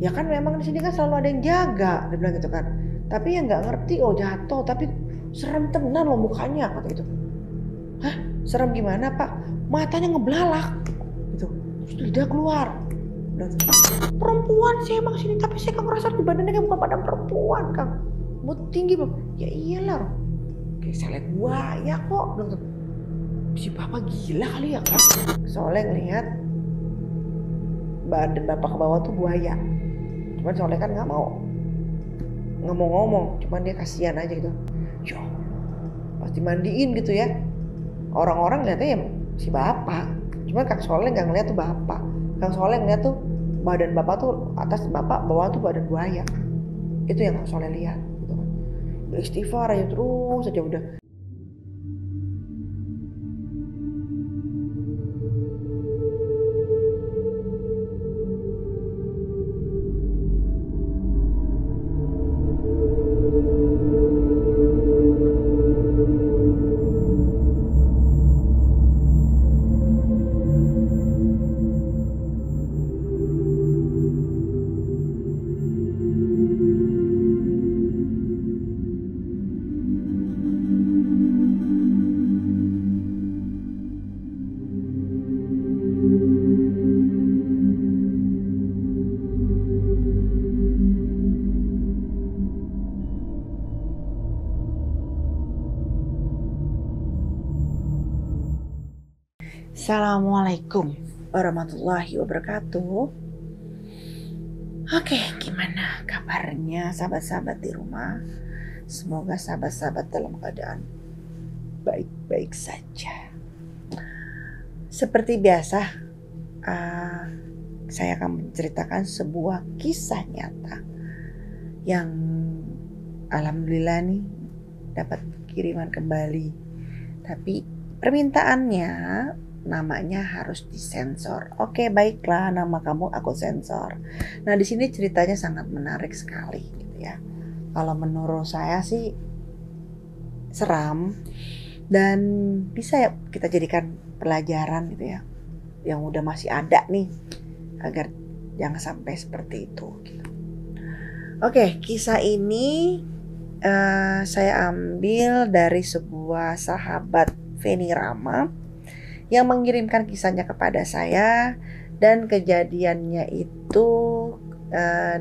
Ya kan memang di sini kan selalu ada yang jaga, dia bilang gitu kan. Tapi yang nggak ngerti, oh jatuh, tapi serem tenan loh mukanya, kata gitu. Hah, serem gimana Pak? Matanya ngeblalak, gitu. Terus lidah keluar. Dan perempuan sih emang sini, tapi saya kan ngerasa di badannya kan bukan badan perempuan Kang. Mau tinggi bang? Ya iyalah, kayak saya lihat buaya kok. Si Bapak gila kali ya Kang. Soalnya ngelihat badan Bapak ke bawah tuh buaya. Cuman soalnya kan nggak mau ngomong-ngomong, cuman dia kasihan aja gitu. Ya pasti mandiin gitu ya. Orang-orang lihatnya ya si bapak, cuman Kang Soleh nggak ngeliat tuh bapak. Kang Soleh ngeliat tuh badan bapak tuh atas, bapak bawah tuh badan buaya. Itu yang Kang Soleh lihat gitu kan. Beristighfar aja terus aja udah. Assalamualaikum warahmatullahi wabarakatuh. Oke, gimana kabarnya sahabat-sahabat di rumah? Semoga sahabat-sahabat dalam keadaan baik-baik saja. Seperti biasa, uh, saya akan menceritakan sebuah kisah nyata yang alhamdulillah nih dapat kiriman kembali. Tapi permintaannya namanya harus disensor. Oke, baiklah, nama kamu aku sensor. Nah, di sini ceritanya sangat menarik sekali gitu ya. Kalau menurut saya sih seram dan bisa ya kita jadikan pelajaran gitu ya. Yang udah masih ada nih agar jangan sampai seperti itu gitu. Oke, kisah ini saya ambil dari sebuah sahabat Feni Rama yang mengirimkan kisahnya kepada saya, dan kejadiannya itu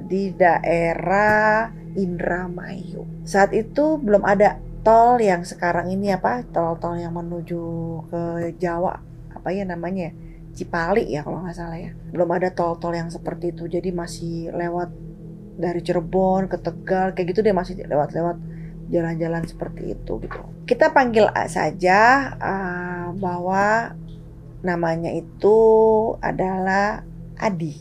di daerah Indramayu. Saat itu belum ada tol yang sekarang ini tol-tol yang menuju ke Jawa, apa ya namanya, Cipali ya kalau nggak salah ya. Belum ada tol-tol yang seperti itu, jadi masih lewat dari Cirebon ke Tegal kayak gitu deh, masih lewat-lewat jalan-jalan seperti itu gitu. Kita panggil saja bahwa namanya itu adalah Adi.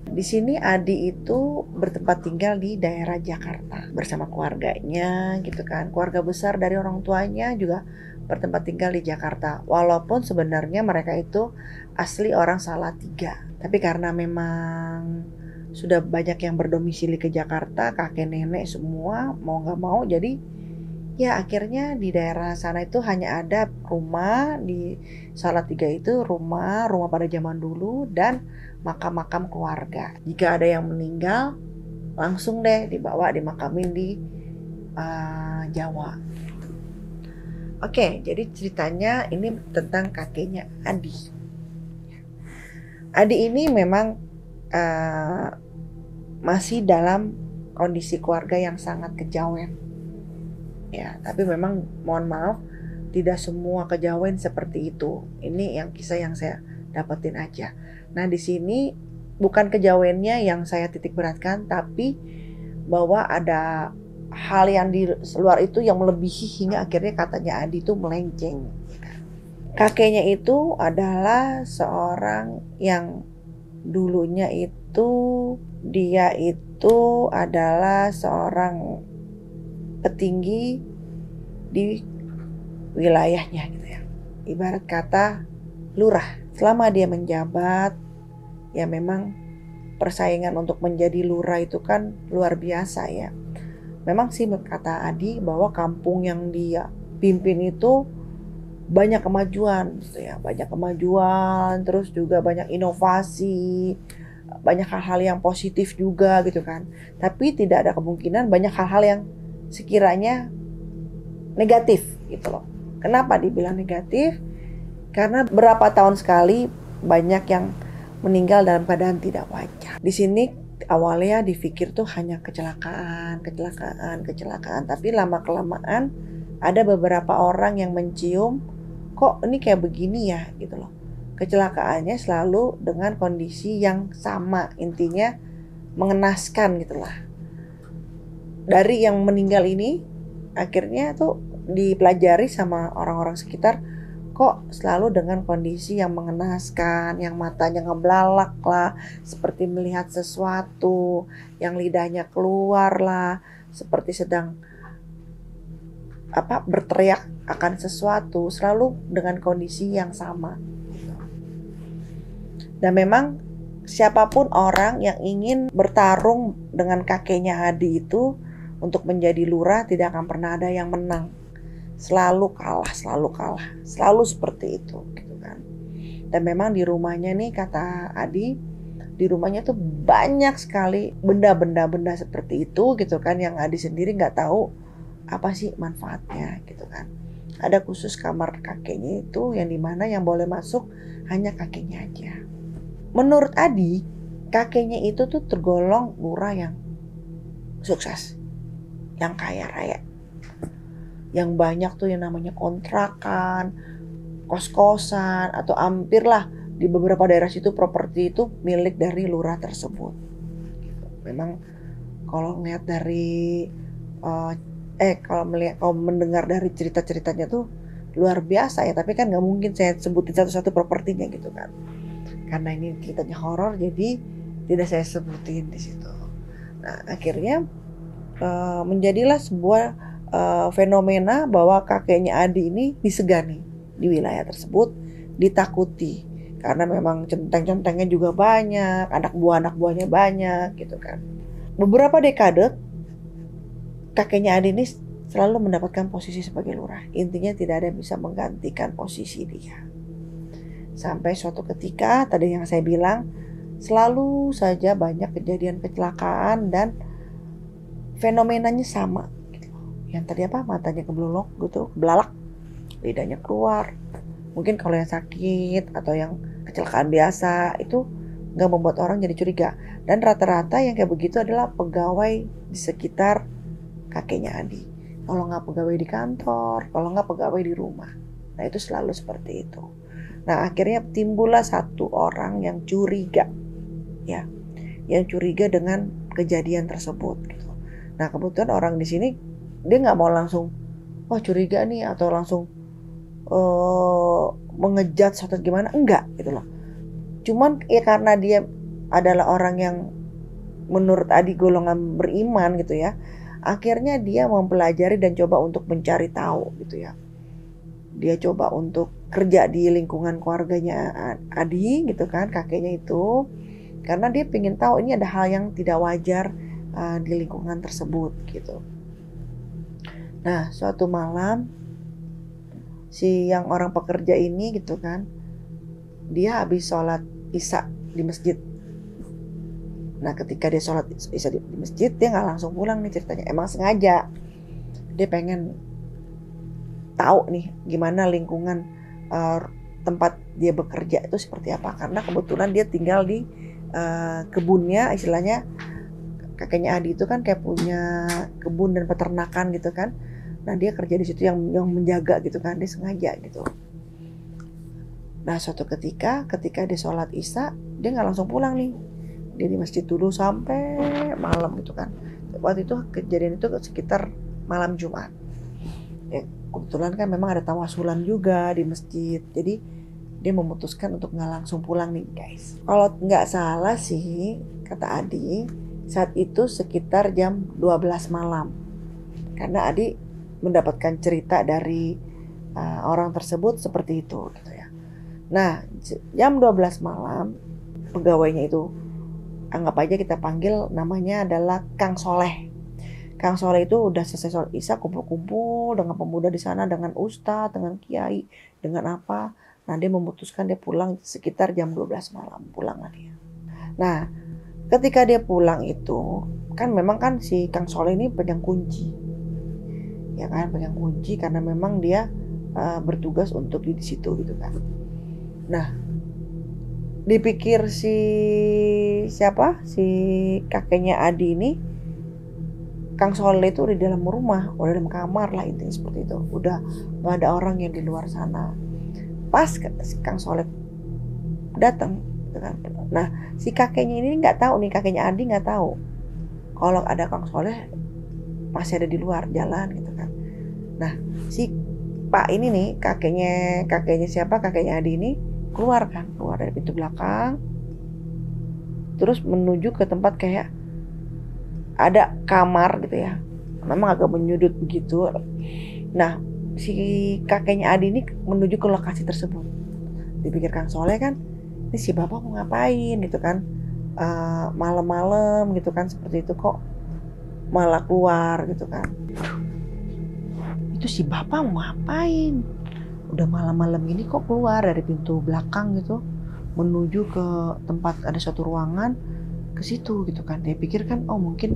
Di sini Adi itu bertempat tinggal di daerah Jakarta bersama keluarganya gitu kan. Keluarga besar dari orang tuanya juga bertempat tinggal di Jakarta. Walaupun sebenarnya mereka itu asli orang Salatiga. Tapi karena memang sudah banyak yang berdomisili ke Jakarta, kakek nenek semua mau nggak mau, jadi ya akhirnya di daerah sana itu hanya ada rumah di Salatiga itu, rumah pada zaman dulu dan makam-makam keluarga. Jika ada yang meninggal langsung deh dibawa dimakamin di Jawa. Oke, jadi ceritanya ini tentang kakeknya Adi. Adi ini memang masih dalam kondisi keluarga yang sangat kejawen. Ya, tapi memang mohon maaf, tidak semua kejawen seperti itu. Ini yang kisah yang saya dapetin aja. Nah, di sini bukan kejawennya yang saya titik beratkan, tapi bahwa ada hal yang di luar itu yang melebihi hingga akhirnya katanya Adi itu melenceng. Kakeknya itu adalah seorang yang dulunya itu dia itu adalah seorang petinggi di wilayahnya gitu ya. Ibarat kata lurah. Selama dia menjabat, ya memang persaingan untuk menjadi lurah itu kan luar biasa ya. Memang sih kata Adi bahwa kampung yang dia pimpin itu banyak kemajuan gitu ya. Banyak kemajuan, terus juga banyak inovasi, banyak hal-hal yang positif juga gitu kan. Tapi tidak ada kemungkinan banyak hal-hal yang sekiranya negatif gitu loh. Kenapa dibilang negatif? Karena berapa tahun sekali banyak yang meninggal dalam keadaan tidak wajar. Di sini awalnya dipikir tuh hanya kecelakaan, tapi lama-kelamaan ada beberapa orang yang mencium kok ini kayak begini ya gitu loh. Kecelakaannya selalu dengan kondisi yang sama, intinya mengenaskan gitulah. Dari yang meninggal ini akhirnya tuh dipelajari sama orang-orang sekitar, kok selalu dengan kondisi yang mengenaskan, yang matanya ngeblalak lah, seperti melihat sesuatu, yang lidahnya keluar lah, seperti sedang berteriak akan sesuatu, selalu dengan kondisi yang sama. Dan memang siapapun orang yang ingin bertarung dengan kakeknya Adi itu untuk menjadi lurah tidak akan pernah ada yang menang. Selalu kalah, selalu seperti itu gitu kan. Dan memang di rumahnya nih, kata Adi, di rumahnya tuh banyak sekali benda seperti itu gitu kan, yang Adi sendiri nggak tahu apa sih manfaatnya gitu kan. Ada khusus kamar kakeknya itu yang dimana yang boleh masuk hanya kakeknya aja. Menurut Adi, kakeknya itu tuh tergolong lurah yang sukses, yang kaya raya, yang banyak tuh yang namanya kontrakan, kos-kosan, atau hampir lah di beberapa daerah situ properti itu milik dari lurah tersebut. Memang kalau ngeliat dari kalau mendengar dari cerita-ceritanya tuh luar biasa ya, tapi kan nggak mungkin saya sebutin satu-satu propertinya gitu kan, karena ini ceritanya horor jadi tidak saya sebutin di situ. Nah akhirnya menjadilah sebuah fenomena bahwa kakeknya Adi ini disegani di wilayah tersebut, ditakuti karena memang centeng-centengnya juga banyak, anak buahnya banyak gitu kan. Beberapa dekade kakeknya Adi ini selalu mendapatkan posisi sebagai lurah. Intinya tidak ada yang bisa menggantikan posisi dia. Sampai suatu ketika, tadi yang saya bilang, selalu saja banyak kejadian kecelakaan dan fenomenanya sama. Yang tadi matanya keblolok gitu, belalak, lidahnya keluar. Mungkin kalau yang sakit atau yang kecelakaan biasa itu nggak membuat orang jadi curiga. Dan rata-rata yang kayak begitu adalah pegawai di sekitar kakeknya Adi. Kalau nggak pegawai di kantor, kalau nggak pegawai di rumah. Nah itu selalu seperti itu. Nah akhirnya timbullah satu orang yang curiga, ya, yang curiga dengan kejadian tersebut. Gitu. Nah kebetulan orang di sini dia nggak mau langsung, wah curiga nih, atau langsung mengejat atau gimana, enggak gitu loh. Cuman ya karena dia adalah orang yang menurut Adi golongan beriman gitu ya, akhirnya dia mempelajari dan coba untuk mencari tahu gitu ya. Dia coba untuk kerja di lingkungan keluarganya Adi gitu kan, kakeknya itu, karena dia pengen tahu ini ada hal yang tidak wajar di lingkungan tersebut gitu. Nah suatu malam si yang orang pekerja ini gitu kan, dia habis sholat isya di masjid. Nah ketika dia sholat isya di masjid, dia nggak langsung pulang nih ceritanya. Emang sengaja dia pengen tahu nih gimana lingkungan tempat dia bekerja itu seperti apa. Karena kebetulan dia tinggal di kebunnya, istilahnya kakeknya Adi itu kan kayak punya kebun dan peternakan gitu kan. Nah dia kerja di situ yang menjaga gitu kan, dia sengaja gitu. Nah suatu ketika dia sholat isya, dia nggak langsung pulang nih. Dia di masjid dulu sampai malam gitu kan. Waktu itu kejadian itu sekitar malam Jumat. Ya, kebetulan kan memang ada tawasulan juga di masjid. Jadi dia memutuskan untuk nggak langsung pulang nih guys. Kalau nggak salah sih kata Adi, saat itu sekitar jam 12 malam. Karena Adi mendapatkan cerita dari orang tersebut seperti itu gitu ya. Nah jam 12 malam pegawainya itu, anggap aja kita panggil namanya adalah Kang Soleh. Kang Soleh itu udah selesai sholat isya, kumpul-kumpul dengan pemuda di sana, dengan ustadz, dengan kiai, dengan apa. Nah dia memutuskan dia pulang sekitar jam 12 malam, pulang dia. Nah ketika dia pulang itu kan memang kan si Kang Soleh ini pegang kunci, ya kan, pegang kunci karena memang dia bertugas untuk di situ gitu kan. Nah, dipikir si kakeknya Adi ini, Kang Soleh itu udah di dalam rumah, udah dalam kamar lah intinya seperti itu. Udah nggak ada orang yang di luar sana. Pas Kang Soleh datang, gitu kan. Nah, si kakeknya ini nggak tahu nih, kakeknya Adi nggak tahu kalau ada Kang Soleh masih ada di luar jalan gitu kan. Nah, si Pak ini nih, kakeknya Adi ini keluar dari pintu belakang, terus menuju ke tempat kayak ada kamar gitu ya, memang agak menyudut begitu. Nah, si kakeknya Adi ini menuju ke lokasi tersebut. Dipikir Kang Soleh kan, ini si bapak mau ngapain gitu kan, malam-malam gitu kan, seperti itu kok malah keluar gitu kan. Itu si bapak mau ngapain? Udah malam-malam gini kok keluar dari pintu belakang gitu, menuju ke tempat ada suatu ruangan, ke situ gitu kan. Dia pikir kan, oh mungkin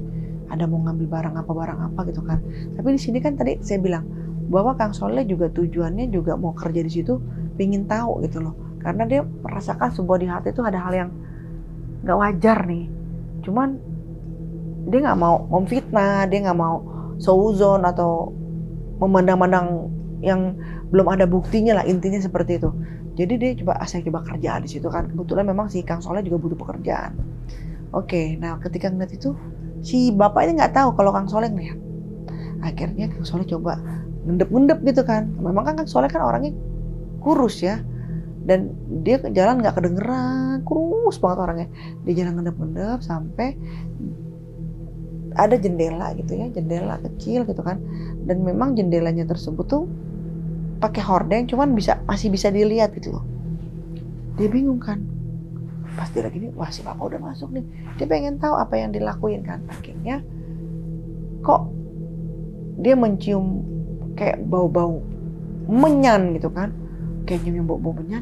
ada mau ngambil barang apa gitu kan. Tapi di sini kan tadi saya bilang bahwa Kang Soleh juga tujuannya juga mau kerja di situ, pingin tahu gitu loh. Karena dia merasakan sebuah di hati itu ada hal yang nggak wajar nih. Cuman dia nggak mau memfitnah, dia nggak mau seuzon atau memandang-mandang yang belum ada buktinya lah, intinya seperti itu. Jadi dia saya coba kerja di situ kan. Kebetulan memang si Kang Soleh juga butuh pekerjaan. Oke, nah ketika ngeliat itu, si bapak ini nggak tahu kalau Kang Soleh ngeliat. Akhirnya Kang Soleh coba ngendep-ngendep gitu kan. Memang kan Kang Soleh kan orangnya kurus ya, dan dia jalan nggak kedengeran, kurus banget orangnya. Dia jalan ngendep-ngendep sampai ada jendela gitu ya, jendela kecil gitu kan. Dan memang jendelanya tersebut tuh pakai hordeng, cuman masih bisa dilihat gitu loh. Dia bingung kan. Pas dia lagi nih, wah si bapak udah masuk nih. Dia pengen tahu apa yang dilakuin kan. Akhirnya kok dia mencium kayak bau-bau menyan gitu kan. Kayak nyium bau-bau menyan.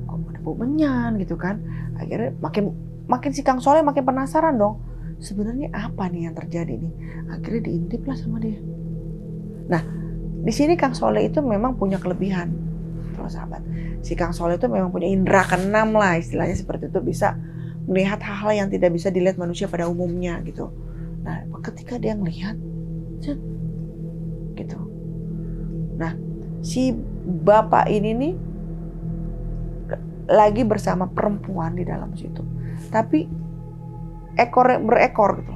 Kok ada bau menyan gitu kan. Akhirnya makin si Kang Soleh makin penasaran dong. Sebenarnya apa nih yang terjadi nih. Akhirnya diintip lah sama dia. Nah, di sini Kang Soleh itu memang punya kelebihan. Kalau sahabat, si Kang Soleh itu memang punya indera keenam lah, istilahnya seperti itu, bisa melihat hal-hal yang tidak bisa dilihat manusia pada umumnya gitu. Nah, ketika dia ngelihat gitu. Nah, si bapak ini nih lagi bersama perempuan di dalam situ. Tapi berekor gitu.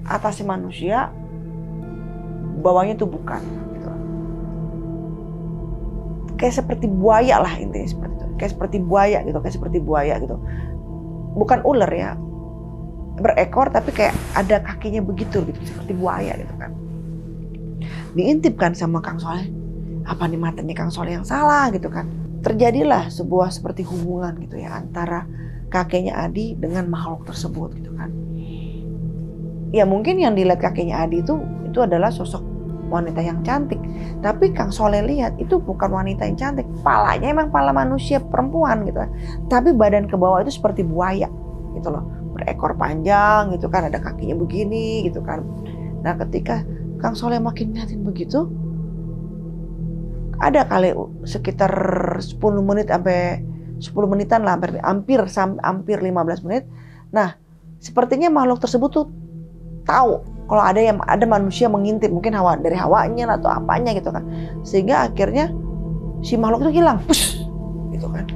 Atasnya manusia, bawahnya tuh bukan. Kayak seperti buaya lah intinya seperti itu. Kayak seperti buaya gitu. Bukan ular ya. Berekor tapi kayak ada kakinya begitu gitu, seperti buaya gitu kan. Diintip kan sama Kang Soleh. Apa nih matanya Kang Soleh yang salah gitu kan. Terjadilah sebuah seperti hubungan gitu ya antara kakeknya Adi dengan makhluk tersebut gitu kan. Ya mungkin yang dilihat kakeknya Adi itu adalah sosok wanita yang cantik. Tapi Kang Soleh lihat itu bukan wanita yang cantik. Palanya emang pala manusia perempuan gitu kan. Tapi badan ke bawah itu seperti buaya gitu loh. Berekor panjang gitu kan. Ada kakinya begini gitu kan. Nah ketika Kang Soleh makin ngeliatin begitu. Ada kali sekitar 10 menit sampai 10 menitan lah. Hampir 15 menit. Nah sepertinya makhluk tersebut tuh tahu kalau ada manusia mengintip, mungkin dari hawanya atau apanya gitu kan, sehingga akhirnya si makhluk itu hilang, push, gitu kan.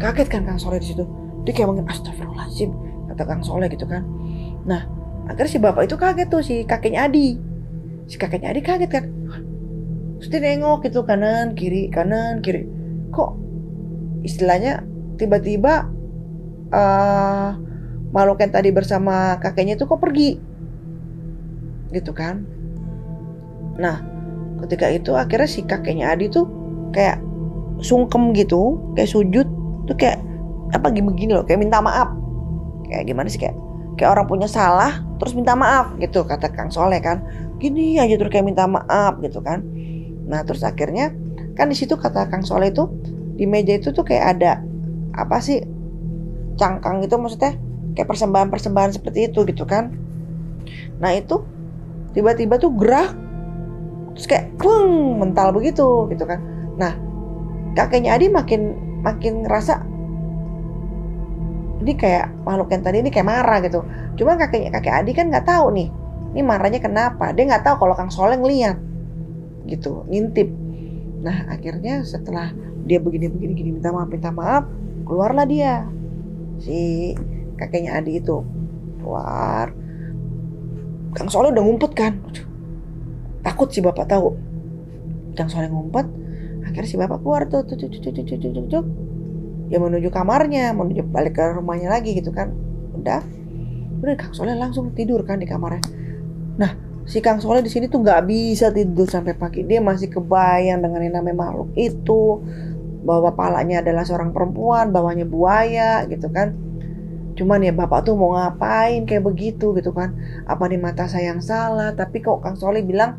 Kaget kan Kang Soleh di situ, dia kayak mungkin astagfirullahaladzim kata Kang Soleh gitu kan. Nah akhirnya si bapak itu kaget tuh, si kakeknya Adi kaget kan, terus dia nengok gitu kanan kiri, kok istilahnya tiba-tiba makhluk yang tadi bersama kakeknya itu kok pergi gitu kan. Nah ketika itu akhirnya si kakeknya Adi tuh kayak sungkem gitu, kayak sujud tuh, kayak apa begini loh, kayak minta maaf. Kayak gimana sih, kayak orang punya salah terus minta maaf gitu kata Kang Soleh kan. Gini aja terus kayak minta maaf gitu kan. Nah terus akhirnya kan di situ kata Kang Soleh itu di meja itu tuh kayak ada apa sih, cangkang gitu, maksudnya kayak persembahan-persembahan seperti itu gitu kan. Nah itu tiba-tiba tuh gerak, terus kayak mental begitu gitu kan. Nah kakeknya Adi makin ngerasa ini kayak makhluk yang tadi ini kayak marah gitu. Cuma kakek Adi kan nggak tahu nih, ini marahnya kenapa. Dia nggak tahu kalau Kang Soleh ngeliat gitu, ngintip. Nah akhirnya setelah dia begini minta maaf, keluarlah dia si kakeknya Adi itu keluar. Kang Soleh udah ngumpet kan, takut si bapak tahu. Kang Soleh ngumpet, akhirnya si bapak keluar tuh, ya menuju kamarnya, menuju balik ke rumahnya lagi gitu kan. Udah Kang Soleh langsung tidur kan di kamarnya. Nah si Kang Soleh di sini tuh nggak bisa tidur sampai pagi. Dia masih kebayang dengan yang namanya makhluk itu, bahwa palanya adalah seorang perempuan, bawahnya buaya gitu kan. Cuman ya bapak tuh mau ngapain kayak begitu gitu kan. Apa nih mata saya yang salah? Tapi kok Kang Soleh bilang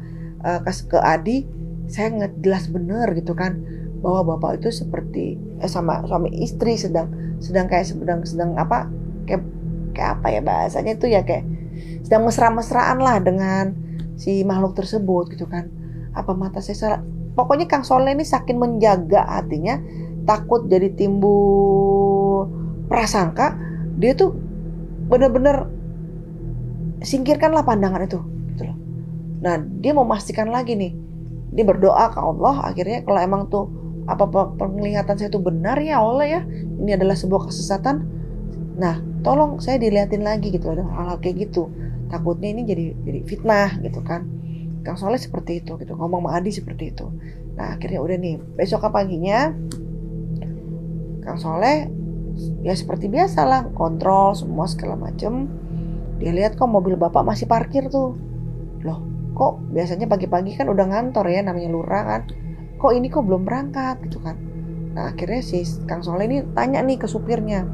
ke Adi, saya jelas bener gitu kan, bahwa bapak itu seperti sama suami istri sedang apa, kayak apa ya bahasanya itu ya, kayak sedang mesra-mesraan lah dengan si makhluk tersebut gitu kan. Apa mata saya salah? Pokoknya Kang Soleh ini saking menjaga hatinya, takut jadi timbul prasangka, dia tuh bener-bener singkirkanlah pandangan itu gitu loh. Nah dia mau memastikan lagi nih, dia berdoa ke Allah akhirnya, kalau emang tuh apa penglihatan saya itu benar ya Allah ya, ini adalah sebuah kesesatan, nah tolong saya dilihatin lagi gitu loh, dengan hal-hal kayak gitu. Takutnya ini jadi fitnah gitu kan. Kang Soleh seperti itu gitu, ngomong sama Adi seperti itu. Nah akhirnya udah nih, besok paginya Kang Soleh ya seperti biasa lah, kontrol semua segala macem. Dia lihat kok mobil bapak masih parkir tuh. Loh kok biasanya pagi-pagi kan udah ngantor ya, namanya lurah kan, kok ini kok belum berangkat gitu kan. Nah akhirnya si Kang Soleh ini tanya nih ke supirnya,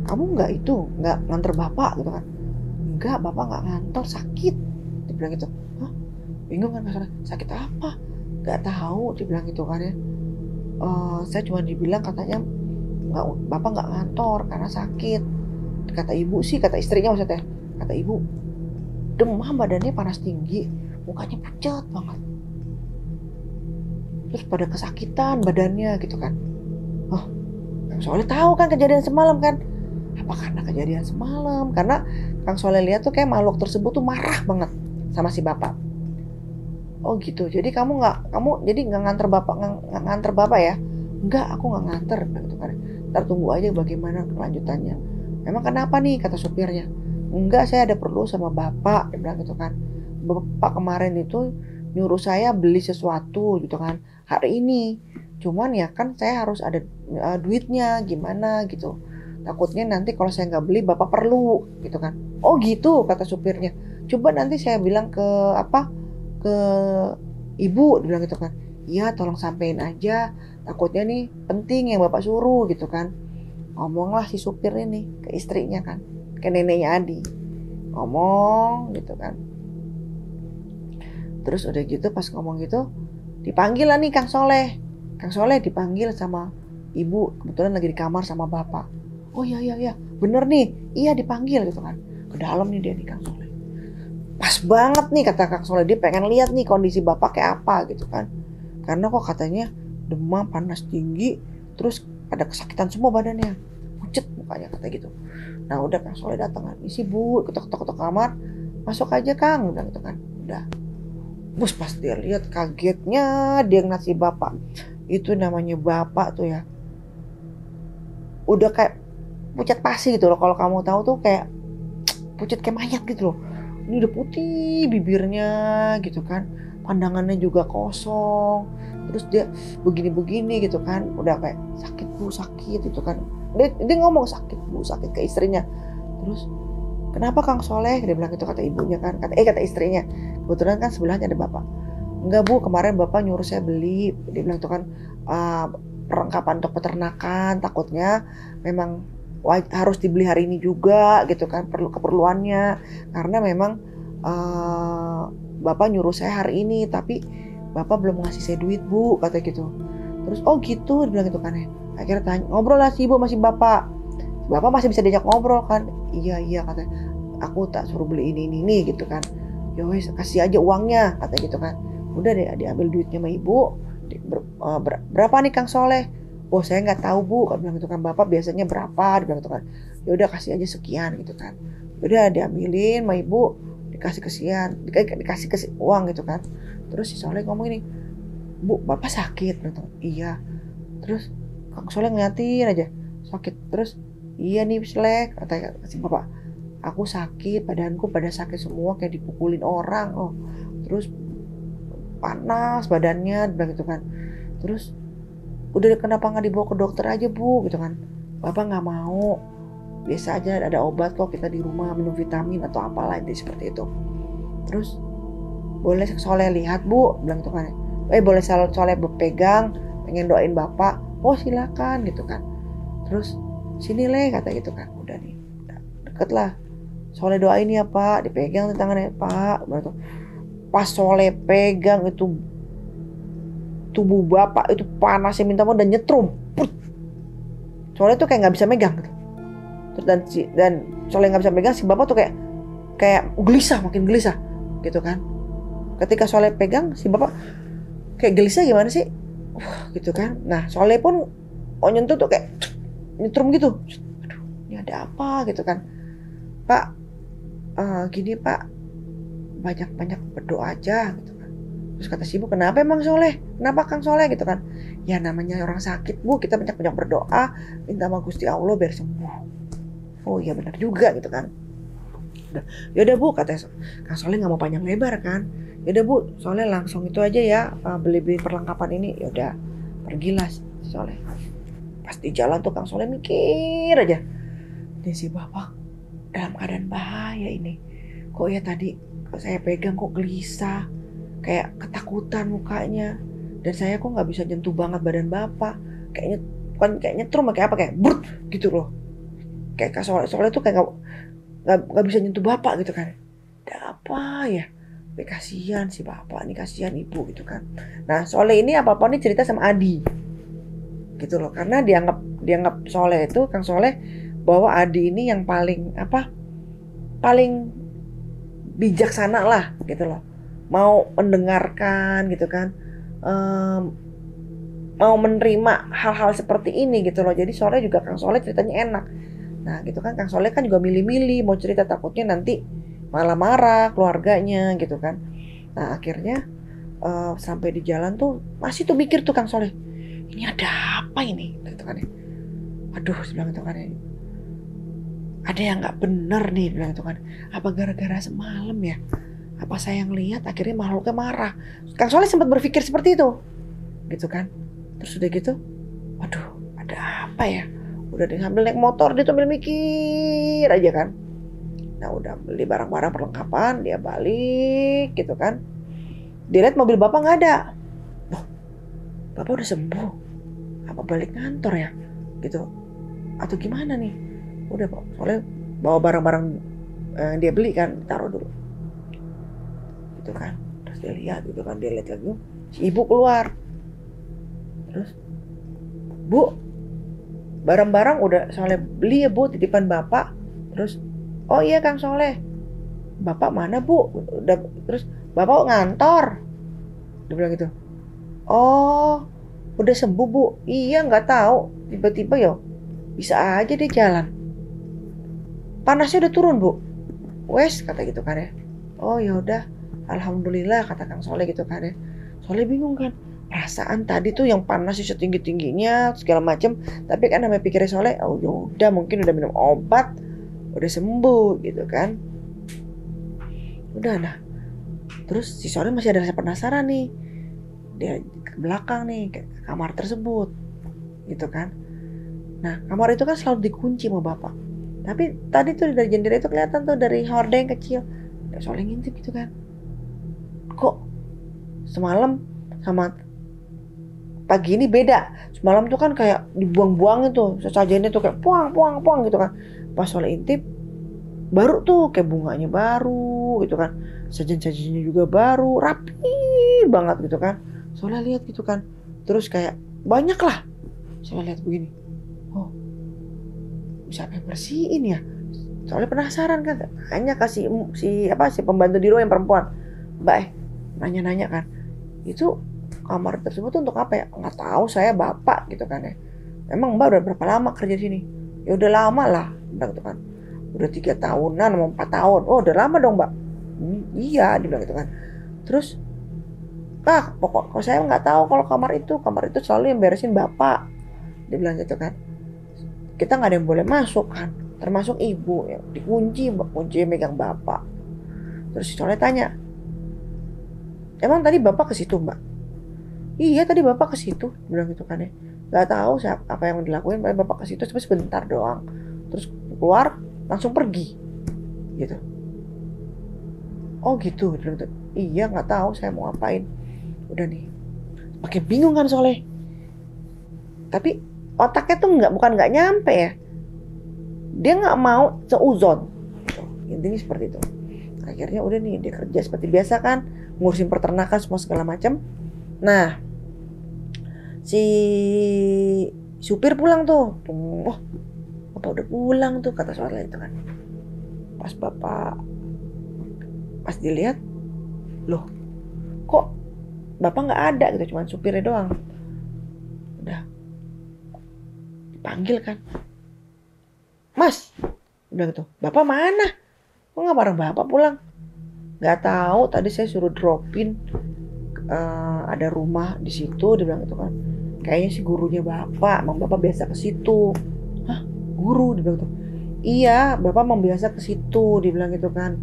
kamu nggak nganter bapak gitu kan. Enggak, bapak nggak ngantor, sakit, dia bilang gitu. Hah? Bingung kan Kang Soleh, sakit apa? Nggak tahu, dia bilang gitu kan ya. Saya cuma dibilang katanya bapak nggak ngantor karena sakit. Kata ibu sih, kata istrinya maksudnya, kata ibu demam, badannya panas tinggi, mukanya pucat banget, terus pada kesakitan badannya gitu kan. Kang Soleh tahu kan kejadian semalam kan. Apa karena kejadian semalam? Karena Kang Soleh lihat tuh kayak makhluk tersebut tuh marah banget sama si bapak. Oh gitu. Jadi kamu jadi nggak nganter bapak ya? Enggak, aku nggak nganter gitu kan. Ntar tunggu aja bagaimana kelanjutannya. Memang kenapa nih, kata supirnya. Enggak, saya ada perlu sama bapak, dia bilang gitu kan. Bapak kemarin itu nyuruh saya beli sesuatu gitu kan hari ini. Cuman ya kan saya harus ada duitnya gimana gitu. Takutnya nanti kalau saya nggak beli bapak perlu gitu kan. Oh gitu, kata supirnya. Coba nanti saya bilang ke ibu, dibilang gitu kan. Iya tolong sampein aja, takutnya nih penting yang bapak suruh gitu kan. Ngomonglah si supir ini ke istrinya kan, ke neneknya Adi, ngomong gitu kan. Terus udah gitu pas ngomong gitu, dipanggil lah nih Kang Soleh dipanggil sama ibu, kebetulan lagi di kamar sama bapak. Oh iya bener nih, iya dipanggil gitu kan. Ke dalam nih dia nih Kang Soleh. Pas banget nih kata Kang Soleh, dia pengen lihat nih kondisi bapak kayak apa gitu kan. Karena kok katanya demam, panas tinggi, terus ada kesakitan semua badannya, pucet mukanya kata gitu. Nah udah Kang Soleh datang, isi bu, ketok kamar, masuk aja Kang, udah gitu kan. Udah. Bus pas dia lihat kagetnya dia ngeliat si bapak. Itu namanya bapak tuh ya, udah kayak pucat pasi gitu loh. Kalau kamu tahu tuh kayak pucat kayak mayat gitu loh. Ini udah putih bibirnya gitu kan, pandangannya juga kosong. Terus dia begini gitu kan, udah kayak sakit bu, sakit gitu kan. Dia ngomong sakit bu, sakit ke istrinya. Terus kenapa Kang Soleh, dia bilang gitu kata ibunya kan, kata istrinya. Kebetulan kan sebelahnya ada bapak. Enggak bu, kemarin bapak nyuruh saya beli, dia bilang itu kan perlengkapan untuk peternakan, takutnya memang harus dibeli hari ini juga gitu kan, perlu keperluannya, karena memang bapak nyuruh saya hari ini, tapi bapak belum ngasih saya duit bu, kata gitu. Terus oh gitu, dia bilang gitu kan ya. Akhirnya ngobrol lah si ibu masih bapak. Bapak masih bisa diajak ngobrol kan. Iya katanya, aku tak suruh beli ini gitu kan. Ya wes, kasih aja uangnya katanya gitu kan. Udah deh, diambil duitnya sama ibu. Berapa nih Kang Soleh? Oh saya nggak tahu bu, kan bilang gitu kan. Bapak biasanya berapa? Dia bilang gitu kan. Ya udah kasih aja sekian gitu kan. Udah diambilin sama ibu, dikasih kesian, dikasih uang gitu kan. Terus si Soleh ngomong ini, bu bapak sakit gitu. Iya. Terus Kang Soleh ngeliatin aja sakit. Terus iya nih Slek, kata si bapak, aku sakit, badanku pada sakit semua kayak dipukulin orang loh. Terus panas badannya, bilang gitu kan. Terus udah kenapa nggak dibawa ke dokter aja bu, gitu kan. Bapak nggak mau, biasa aja ada obat kok kita di rumah, minum vitamin atau apalah itu seperti itu. Terus boleh Soleh lihat bu, bilang gitu kan. Boleh Soleh berpegang, pengen doain bapak. Oh silakan gitu kan. Terus sini Le kata gitu kan. Udah nih, deket lah. Soleh doain ya pak, dipegang tangannya pak. Pas Soleh pegang itu, tubuh bapak itu panasnya minta ampun dan nyetrum. Soleh tuh kayak nggak bisa megang gitu. Terus dan Soleh nggak bisa megang, si bapak tuh kayak gelisah, makin gelisah gitu kan. Ketika Soleh pegang, si bapak kayak gelisah gimana sih? Gitu kan. Nah Soleh pun nyentuh tuh kayak nyetrum gitu. Aduh ini ada apa gitu kan. Pak gini pak, banyak berdoa aja gitu kan. Terus kata si ibu, kenapa emang Soleh? Kenapa Kang Soleh gitu kan? Ya namanya orang sakit bu, kita banyak berdoa, minta sama Gusti Allah biar sembuh. Oh iya benar juga gitu kan. Yaudah bu, katanya Kang Soleh nggak mau panjang lebar kan. Yaudah bu, Soleh langsung itu aja ya, beli perlengkapan ini. Yaudah, pergilah si Soleh. Pas di jalan tuh Kang Soleh mikir aja, ini si bapak dalam keadaan bahaya ini. Kok ya tadi saya pegang kok gelisah, kayak ketakutan mukanya. Dan saya kok nggak bisa nyentuh banget badan bapak. Kayaknya bukan kayak nyetrum, kayak apa, kayak brut gitu loh. Kayak Kang Soleh tuh kayak nggak bisa nyentuh bapak gitu kan. Ada apa ya? Kasihan si bapak nih, kasihan ibu gitu kan. Nah Soleh ini apa-apa nih cerita sama Adi gitu loh, karena dianggap Soleh itu, Kang Soleh, bahwa Adi ini yang paling paling bijaksana lah gitu loh, mau mendengarkan gitu kan, mau menerima hal-hal seperti ini gitu loh. Jadi Soleh juga, Kang Soleh ceritanya enak. Nah gitu kan, Kang Soleh kan juga milih-milih mau cerita, takutnya nanti malah marah keluarganya gitu kan. Nah akhirnya sampai di jalan tuh masih tuh mikir tuh Kang Soleh, ini ada apa ini gitu kan ya. Aduh bilang gitu kan ya, ada yang nggak bener nih bilang gitu kan. Apa gara-gara semalam ya, apa saya yang lihat akhirnya makhluknya marah. Kang Soleh sempat berpikir seperti itu gitu kan. Terus udah gitu, aduh ada apa ya, udah dia sambil naik motor dia tuh ambil mikir aja kan. Nah udah beli barang-barang perlengkapan, dia balik gitu kan. Dia lihat mobil bapak nggak ada. Loh, bapak udah sembuh? Apa balik kantor ya? Gitu. Atau gimana nih? Udah pak, soalnya bawa barang-barang yang dia beli kan, taruh dulu. Gitu kan. Terus dia lihat gitu kan, dia lihat lagi, si ibu keluar. Terus, bu, barang-barang udah Soleh beli ya bu, titipan bapak. Terus, oh iya Kang Soleh, bapak mana bu? Udah, terus bapak ngantor. Dia bilang gitu. Oh, udah sembuh bu? Iya nggak tahu. Tiba-tiba ya bisa aja dia jalan. Panasnya udah turun bu. Wes kata gitu kan ya. Oh ya udah, alhamdulillah kata Kang Soleh gitu kan ya. Soleh bingung kan. Perasaan tadi tuh yang panas setinggi tingginya segala macem. Tapi kan namanya pikirnya Soleh, oh ya udah mungkin udah minum obat, udah sembuh gitu kan. Udah nah. Terus si Soleh masih ada rasa penasaran nih. Dia ke belakang nih, ke kamar tersebut gitu kan. Nah kamar itu kan selalu dikunci sama bapak, tapi tadi tuh dari jendela itu kelihatan tuh, dari hordeng kecil dia Soleh ngintip gitu kan. Kok semalam sama pagi ini beda. Semalam tuh kan kayak dibuang-buang itu sesajennya tuh kayak puang gitu kan. Pas Soleh intip, baru tuh kayak bunganya baru gitu kan, sajen-sajennya juga baru rapi banget gitu kan. Soalnya lihat gitu kan, terus kayak banyak lah. Soalnya lihat begini, oh siapa yang bersihin ya? Soalnya penasaran kan, tanya ke si pembantu di rumah yang perempuan. Mbak nanya-nanya kan, itu kamar tersebut tuh untuk apa ya? Nggak tahu, saya bapak gitu kan ya. Emang Mbak udah berapa lama kerja di sini? Ya udah lama lah, bilang gitu kan. Udah 3 tahunan, mau 4 tahun. Oh udah lama dong Mbak. Iya, dibilang gitu kan. Terus, pokok saya nggak tahu kalau kamar itu selalu yang beresin bapak. Dia bilang gitu kan. Kita nggak ada yang boleh masuk kan, termasuk ibu ya, dikunci, kunci megang bapak. Terus si Soleh tanya, emang tadi bapak ke situ Mbak? Iya tadi bapak ke situ, bilang gitu kan ya. Nggak tahu siapa apa yang dilakuin, bapak ke situ cuma sebentar doang. Terus keluar langsung pergi, gitu. Oh gitu, bilang gitu. Iya nggak tahu saya mau ngapain. Udah nih, makin bingung kan Soleh. Tapi otaknya tuh bukan nggak nyampe ya. Dia nggak mau seuzon. Intinya seperti itu. Akhirnya udah nih dia kerja seperti biasa kan, ngurusin peternakan semua segala macam. Nah, si supir pulang tuh. Oh, bapak udah pulang tuh kata Soleh itu kan. Pas dilihat, loh, kok bapak nggak ada gitu, cuma supirnya doang. Udah dipanggil kan, Mas, bilang gitu, bapak mana? Kok nggak bareng bapak pulang? Nggak tahu, tadi saya suruh dropin ada rumah di situ, dia bilang gitu kan. Kayaknya sih gurunya bapak, emang bapak biasa ke situ. Hah, guru? Dia bilang gitu. Iya, bapak emang biasa ke situ, dia bilang gitu kan.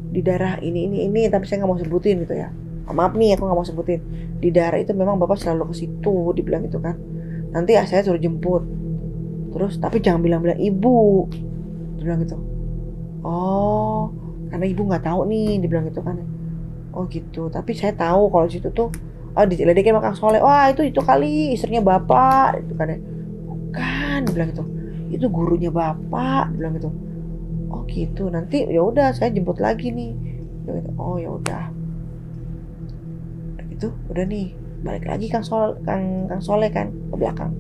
Di daerah ini, tapi saya nggak mau sebutin gitu ya. Maaf nih, aku nggak mau sebutin. Di daerah itu memang bapak selalu ke situ, dibilang gitu kan. Nanti saya suruh jemput. Terus, tapi jangan bilang-bilang ibu, dia bilang gitu. Oh, karena ibu nggak tahu nih, dibilang gitu kan. Oh gitu, tapi saya tahu kalau situ tuh, oh diledekin sama Kang Soleh. Wah itu kali istrinya bapak, itu kan ya. Bukan, bilang gitu. Itu gurunya bapak, bilang gitu. Oh gitu, nanti ya udah saya jemput lagi nih. Gitu. Oh ya udah. Itu udah nih, balik lagi Kang Soleh kan ke belakang.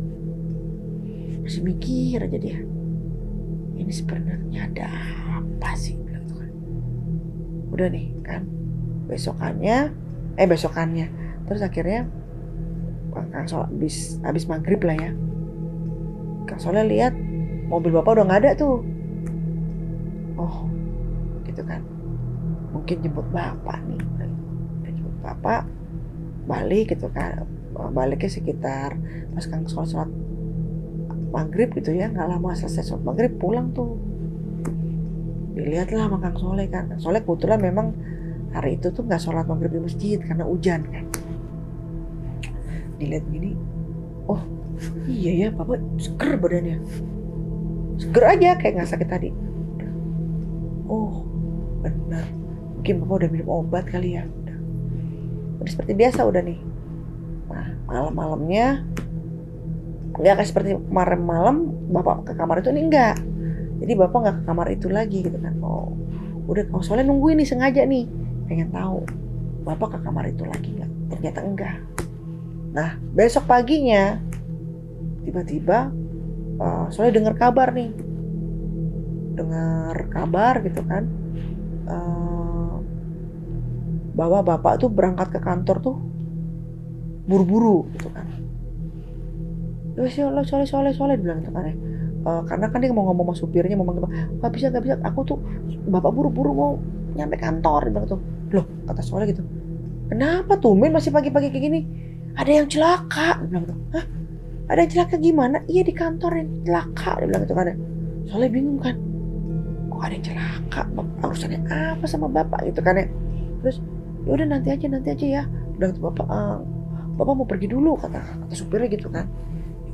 Masih mikir aja dia. Ini sebenarnya ada apa sih? Bilang gitu kan. Udah nih kan. Besokannya terus akhirnya Kang Soleh habis maghrib lah ya, Kang Soleh lihat mobil bapak udah nggak ada tuh. Oh gitu kan, mungkin jemput bapak nih, jemput bapak balik gitu kan. Baliknya sekitar pas Kang Soleh sholat maghrib gitu ya, nggak lama selesai sholat maghrib pulang tuh. Dilihatlah sama Kang Soleh kan. Kang Soleh kebetulan memang hari itu tuh nggak sholat maghrib di masjid karena hujan kan. Dilihat gini, oh iya ya bapak seger badannya, seger aja kayak nggak sakit tadi. Oh benar, mungkin bapak udah minum obat kali ya. Udah seperti biasa udah nih. Nah malam-malamnya nggak kayak seperti kemarin malam bapak ke kamar itu, nih enggak. Jadi bapak nggak ke kamar itu lagi gitu kan. Oh udah, kalau soalnya nungguin nih sengaja nih, pengen tahu bapak ke kamar itu lagi nggak. Ternyata enggak. Nah besok paginya tiba-tiba soalnya dengar kabar gitu kan, bahwa bapak tuh berangkat ke kantor tuh buru-buru gitu kan. Soleh bilang gitu kan ya. Karena kan dia mau ngomong sama supirnya, mau manggil, nggak bisa, aku tuh bapak buru-buru mau nyampe kantor, dia bilang tuh. Loh kata Soleh gitu, kenapa tumben masih pagi-pagi kayak gini? Ada yang celaka, dia bilang tuh. Hah? Ada yang celaka gimana? Iya di kantor yang celaka, dia bilang gitu kan ya. Soleh bingung kan, kok ada yang celaka? Urusannya apa sama bapak gitu kan ya. Terus ya udah nanti aja ya, bilang tuh bapak mau pergi dulu kata supirnya gitu kan.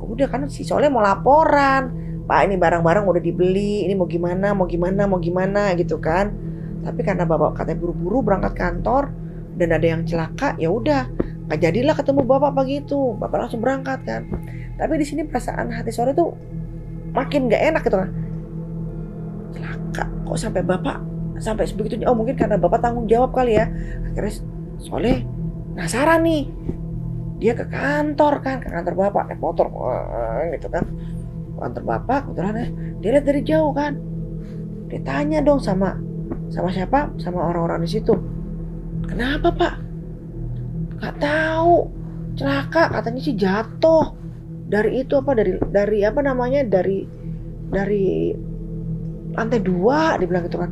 Udah kan si Soleh mau laporan, Pak ini barang-barang udah dibeli, ini mau gimana gitu kan. Tapi karena bapak katanya buru-buru berangkat kantor dan ada yang celaka, ya udah nggak jadilah ketemu bapak pagi itu, bapak langsung berangkat kan. Tapi di sini perasaan hati Soleh tuh makin nggak enak gitu kan. Celaka kok sampai bapak sampai sebegitunya. Oh mungkin karena bapak tanggung jawab kali ya. Akhirnya Soleh penasaran nih. Dia ke kantor bapak naik motor gitu kan. kantor bapak, kebetulan ya, dia lihat dari jauh kan. Dia tanya dong sama siapa? Sama orang-orang di situ. Kenapa pak? Gak tahu. Celaka, katanya sih jatuh. Dari itu apa? Dari apa namanya? Dari lantai 2 dibilang gitu kan.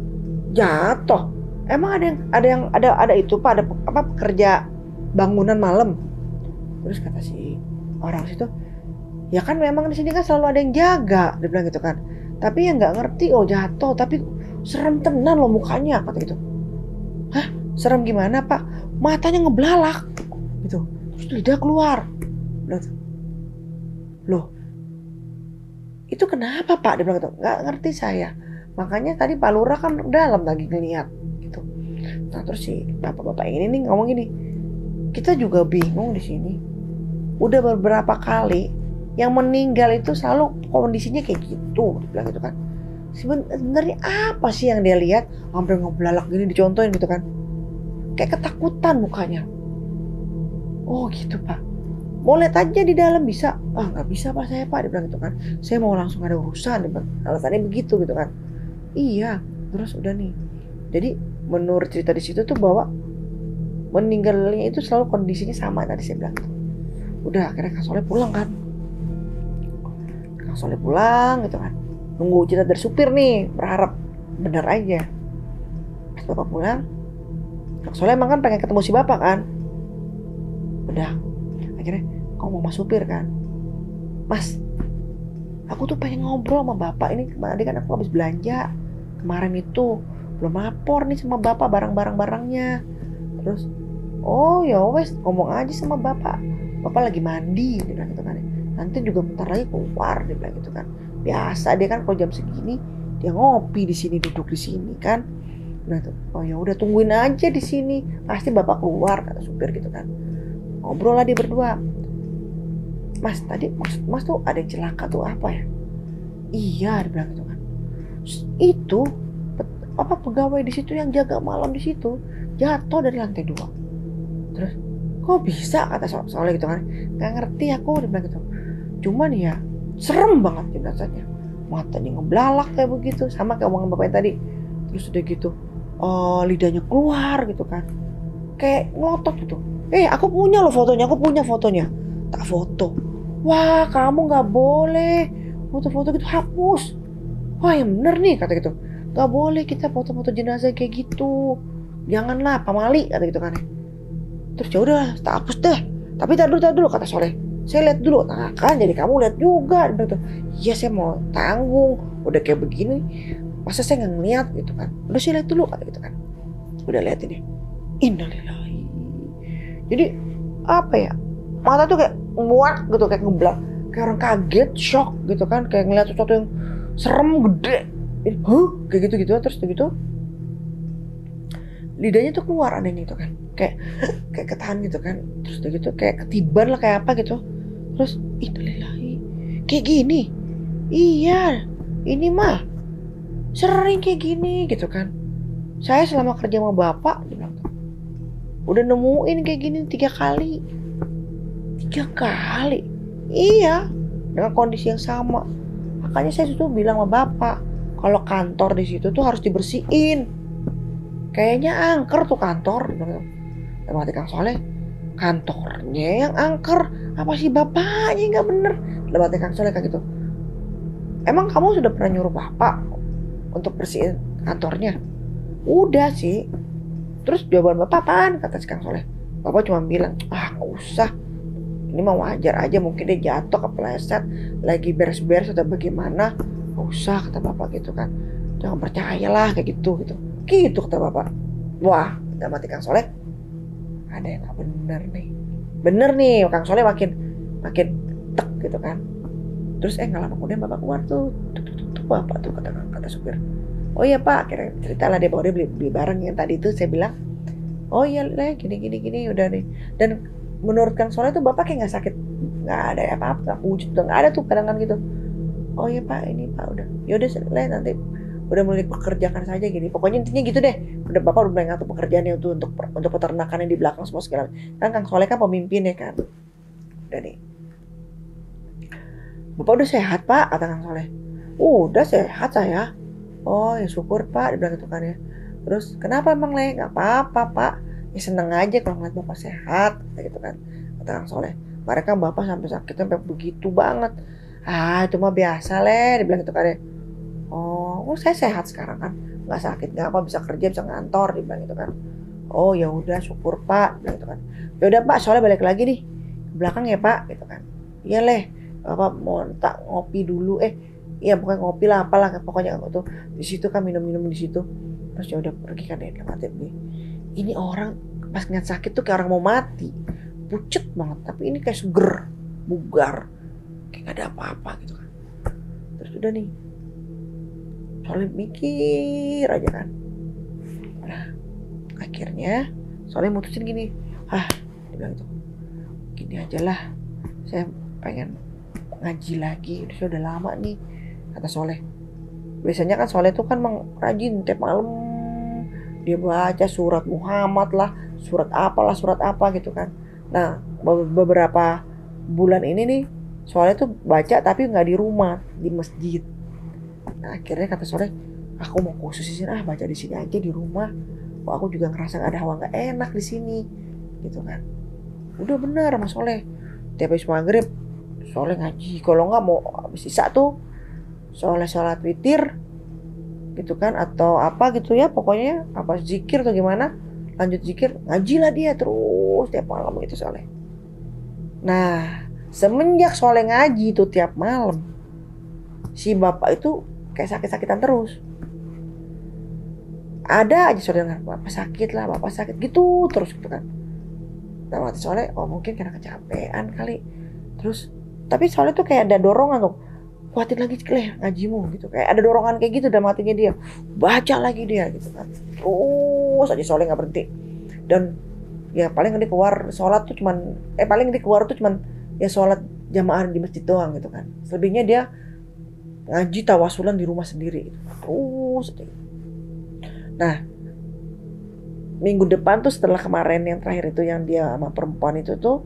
Jatuh. Emang ada itu pak, ada apa pekerja bangunan malam. Terus kata si orang situ, ya kan memang di sini kan selalu ada yang jaga, dia bilang gitu kan. Tapi yang nggak ngerti jatuh, tapi serem tenan loh mukanya kata gitu. Hah? Serem gimana pak? Matanya ngeblalak gitu. Terus lidah keluar. Loh, itu kenapa pak? Dia bilang gitu. Nggak ngerti saya. Makanya tadi Pak Lurah kan dalam lagi ngeliat gitu. Nah terus si bapak-bapak ini nih ngomong gini, kita juga bingung di sini. Udah beberapa kali yang meninggal itu selalu kondisinya kayak gitu, bilang gitu kan. Sebenarnya apa sih yang dia lihat sampai ngeblalak gini, dicontohin gitu kan. Kayak ketakutan mukanya. Oh gitu pak. Mau lihat aja di dalam bisa? Ah nggak bisa pak saya pak, dia bilang gitu kan. Saya mau langsung ada urusan, alasannya begitu gitu kan. Iya, terus udah nih. Jadi menurut cerita di situ tuh bahwa meninggalnya itu selalu kondisinya sama tadi saya bilang. Udah akhirnya Kang Soleh pulang kan. Kang Soleh pulang gitu kan. Nunggu cerita dari supir nih, berharap bener aja. Pas bapak pulang, Kang Soleh emang kan pengen ketemu si bapak kan. Udah, akhirnya ngomong sama supir kan. Mas, aku tuh pengen ngobrol sama bapak ini. Tadi kan aku habis belanja kemarin itu, belum lapor nih sama bapak barang-barangnya. Terus, oh ya wes ngomong aja sama bapak. Bapak lagi mandi, dia bilang gitu kan. Nanti juga bentar lagi keluar, dia bilang gitu kan. Biasa dia kan kalau jam segini dia ngopi di sini, duduk di sini kan. Bilang tuh, oh ya udah tungguin aja di sini, pasti bapak keluar kata supir gitu kan. Ngobrol lah dia berdua. Mas tadi maksud mas tuh ada yang celaka tuh apa ya? Iya, dia bilang gitu kan. Itu apa pegawai di situ yang jaga malam di situ jatuh dari lantai 2. Terus kok bisa kata soalnya gitu kan. Nggak ngerti aku, dia bilang gitu. Cuman ya serem banget jenazahnya. Matanya ngeblalak kayak begitu, sama kayak omongan bapaknya tadi. Terus udah gitu, lidahnya keluar gitu kan. Kayak ngotot gitu. Aku punya loh fotonya, aku punya fotonya. Tak foto. Wah, kamu nggak boleh foto-foto gitu, hapus. Wah yang bener nih kata gitu. Gak boleh kita foto-foto jenazah kayak gitu. Janganlah pamali kata gitu kan. Terus ya udah tak hapus deh. Tapi tar dulu kata Soleh. Saya lihat dulu. Nah kan jadi kamu lihat juga gitu. Iya saya mau tanggung. Udah kayak begini. Masa saya nggak ngeliat gitu kan. Udah saya lihat dulu kata gitu kan. Udah lihat ini. Innalillahi. Jadi apa ya? Mata tuh kayak muak gitu, kayak ngeblak. Kayak orang kaget, shock gitu kan. Kayak ngeliat sesuatu yang serem gede. Kayak gitu-gitu. Terus gitu lidahnya tuh keluar anehnya itu kan. Kayak ketahan gitu kan. Terus gitu kayak ketiban lah kayak apa gitu. Terus innalillahi. Kayak gini. Iya. Ini mah sering kayak gini gitu kan. Saya selama kerja sama bapak dia bilang tuh, udah nemuin kayak gini 3 kali. 3 kali. Iya. Dengan kondisi yang sama. Makanya saya tuh bilang sama bapak, kalau kantor di situ tuh harus dibersihin. Kayaknya angker tuh kantor. Dan mati Kang Soleh, kantornya yang angker, apa sih bapaknya nggak bener? Dan mati Kang Soleh kayak gitu. Emang kamu sudah pernah nyuruh bapak untuk bersihin kantornya? Udah sih. Terus jawaban bapak apaan? Kata si Kang Soleh. Bapak cuma bilang, nggak usah. Ini mah wajar aja, mungkin dia jatuh kepleset, lagi beres-beres atau bagaimana. Nggak usah kata bapak gitu kan. Jangan percayalah kayak gitu. Gitu kata bapak. Wah, udah mati Kang Soleh. Ada yang nggak bener nih. Bener nih, Kang Soleh makin tek gitu kan. Terus nggak lama kemudian bapak keluar tuh. Tuh bapak tuh kata supir. Oh iya pak, akhirnya cerita lah dia bahwa dia beli barang yang tadi itu saya bilang. Oh iya lah, gini udah nih. Dan menurut Kang Soleh tuh bapak kayak nggak sakit, nggak ada apa-apa, nggak wujud, nggak ada tuh kadang-kadang gitu. Oh iya pak, ini pak udah. Yaudah selesai nanti. Udah mulai pekerjakan saja gini. Pokoknya intinya gitu deh. Udah bapak udah mulai ngatur pekerjaannya untuk peternakan yang di belakang semua segala. Kan Kang Soleh kan pemimpin ya kan. Udah nih. Bapak udah sehat Pak, kata Kang Soleh. Udah sehat saya. Oh ya syukur Pak, dia bilang gitu kan ya. Terus kenapa emang Le? Gak apa-apa Pak, ya seneng aja kalau ngeliat Bapak sehat, kayak gitu kan, kata Kang Soleh. Mereka Bapak sampai sakit sampai begitu banget. Ah itu mah biasa Le, dia bilang gitu kan ya. Oh saya sehat sekarang kan, nggak sakit nggak apa, bisa kerja bisa ngantor, dia bilang gitu kan. Oh ya udah syukur Pak, dia bilang gitu kan. Ya udah Pak, soalnya balik lagi nih ke belakang ya Pak, gitu kan. Iya Leh, Bapak mau tak ngopi dulu, iya pokoknya ngopi lah apalah, pokoknya aku tuh di situ kan minum-minum di situ. Terus ya udah pergi kan ya, mati nih. Ini orang pas ngeliat sakit tuh kayak orang mau mati, pucet banget, tapi ini kayak seger, bugar, kayak gak ada apa-apa gitu kan. Terus udah nih, soalnya mikir aja kan. Nah, akhirnya soalnya mutusin gini, dia bilang gitu, gini aja lah, saya pengen ngaji lagi, udah lama nih, kata Soleh. Biasanya kan Soleh tuh kan emang rajin tiap malam dia baca surat Muhammad lah, surat apalah, surat apa gitu kan. Nah beberapa bulan ini nih Soleh tuh baca tapi nggak di rumah, di masjid. Nah akhirnya kata Soleh, aku mau khususin baca di sini aja di rumah. Kok aku juga ngerasa gak ada hawa nggak enak di sini, gitu kan. Udah bener Mas Soleh, tiap habis maghrib Soleh ngaji, kalau nggak mau habis isya tuh Soleh sholat witir gitu kan, atau apa gitu ya, pokoknya apa zikir atau gimana, lanjut zikir ngaji lah dia terus tiap malam gitu Soleh. Nah semenjak Soleh ngaji tuh tiap malam, si bapak itu kayak sakit-sakitan terus. Ada aja Soleh dengar bapak sakit gitu terus gitu kan. Nah waktu Soleh, oh mungkin karena kecapean kali. Terus tapi Soleh tuh kayak ada dorongan tuh, kuatin lagi Leh ngajimu gitu, kayak ada dorongan kayak gitu dalam hatinya dia, baca lagi dia gitu kan. Terus aja Soleh nggak berhenti. Dan ya paling dia keluar sholat tuh cuman paling dia keluar tuh cuman ya sholat jamaah di masjid doang gitu kan. Selebihnya dia ngaji tawasulan di rumah sendiri gitu. Terus nah minggu depan tuh setelah kemarin yang terakhir itu yang dia sama perempuan itu tuh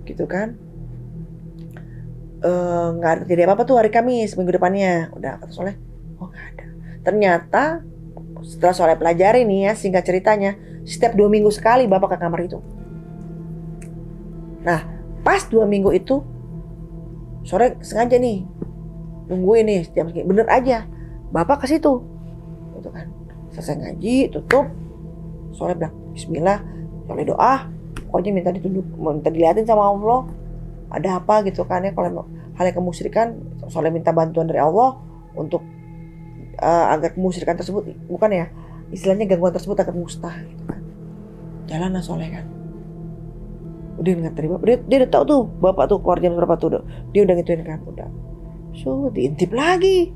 gitu kan, nggak ada jadi apa-apa tuh hari Kamis minggu depannya. Udah kata Soleh, oh nggak ada. Ternyata setelah Soleh pelajari nih ya singkat ceritanya, setiap 2 minggu sekali bapak ke kamar itu. Nah pas 2 minggu itu Soleh sengaja nih nungguin nih jam segini, bener aja bapak ke situ gitu kan. Selesai ngaji tutup, Soleh bilang Bismillah, Soleh doa, pokoknya minta ditunjuk, minta dilihatin sama Allah ada apa gitu kan ya, kalau hal yang kemusyrikan Soleh minta bantuan dari Allah untuk agar kemusyrikan tersebut, bukan ya istilahnya gangguan tersebut akan musnah gitu kan. Jalan lah Soleh kan, udah ingat tadi bapak, dia udah tahu tuh bapak tuh keluar jam berapa tuh, dia udah ngituin kan, udah diintip lagi,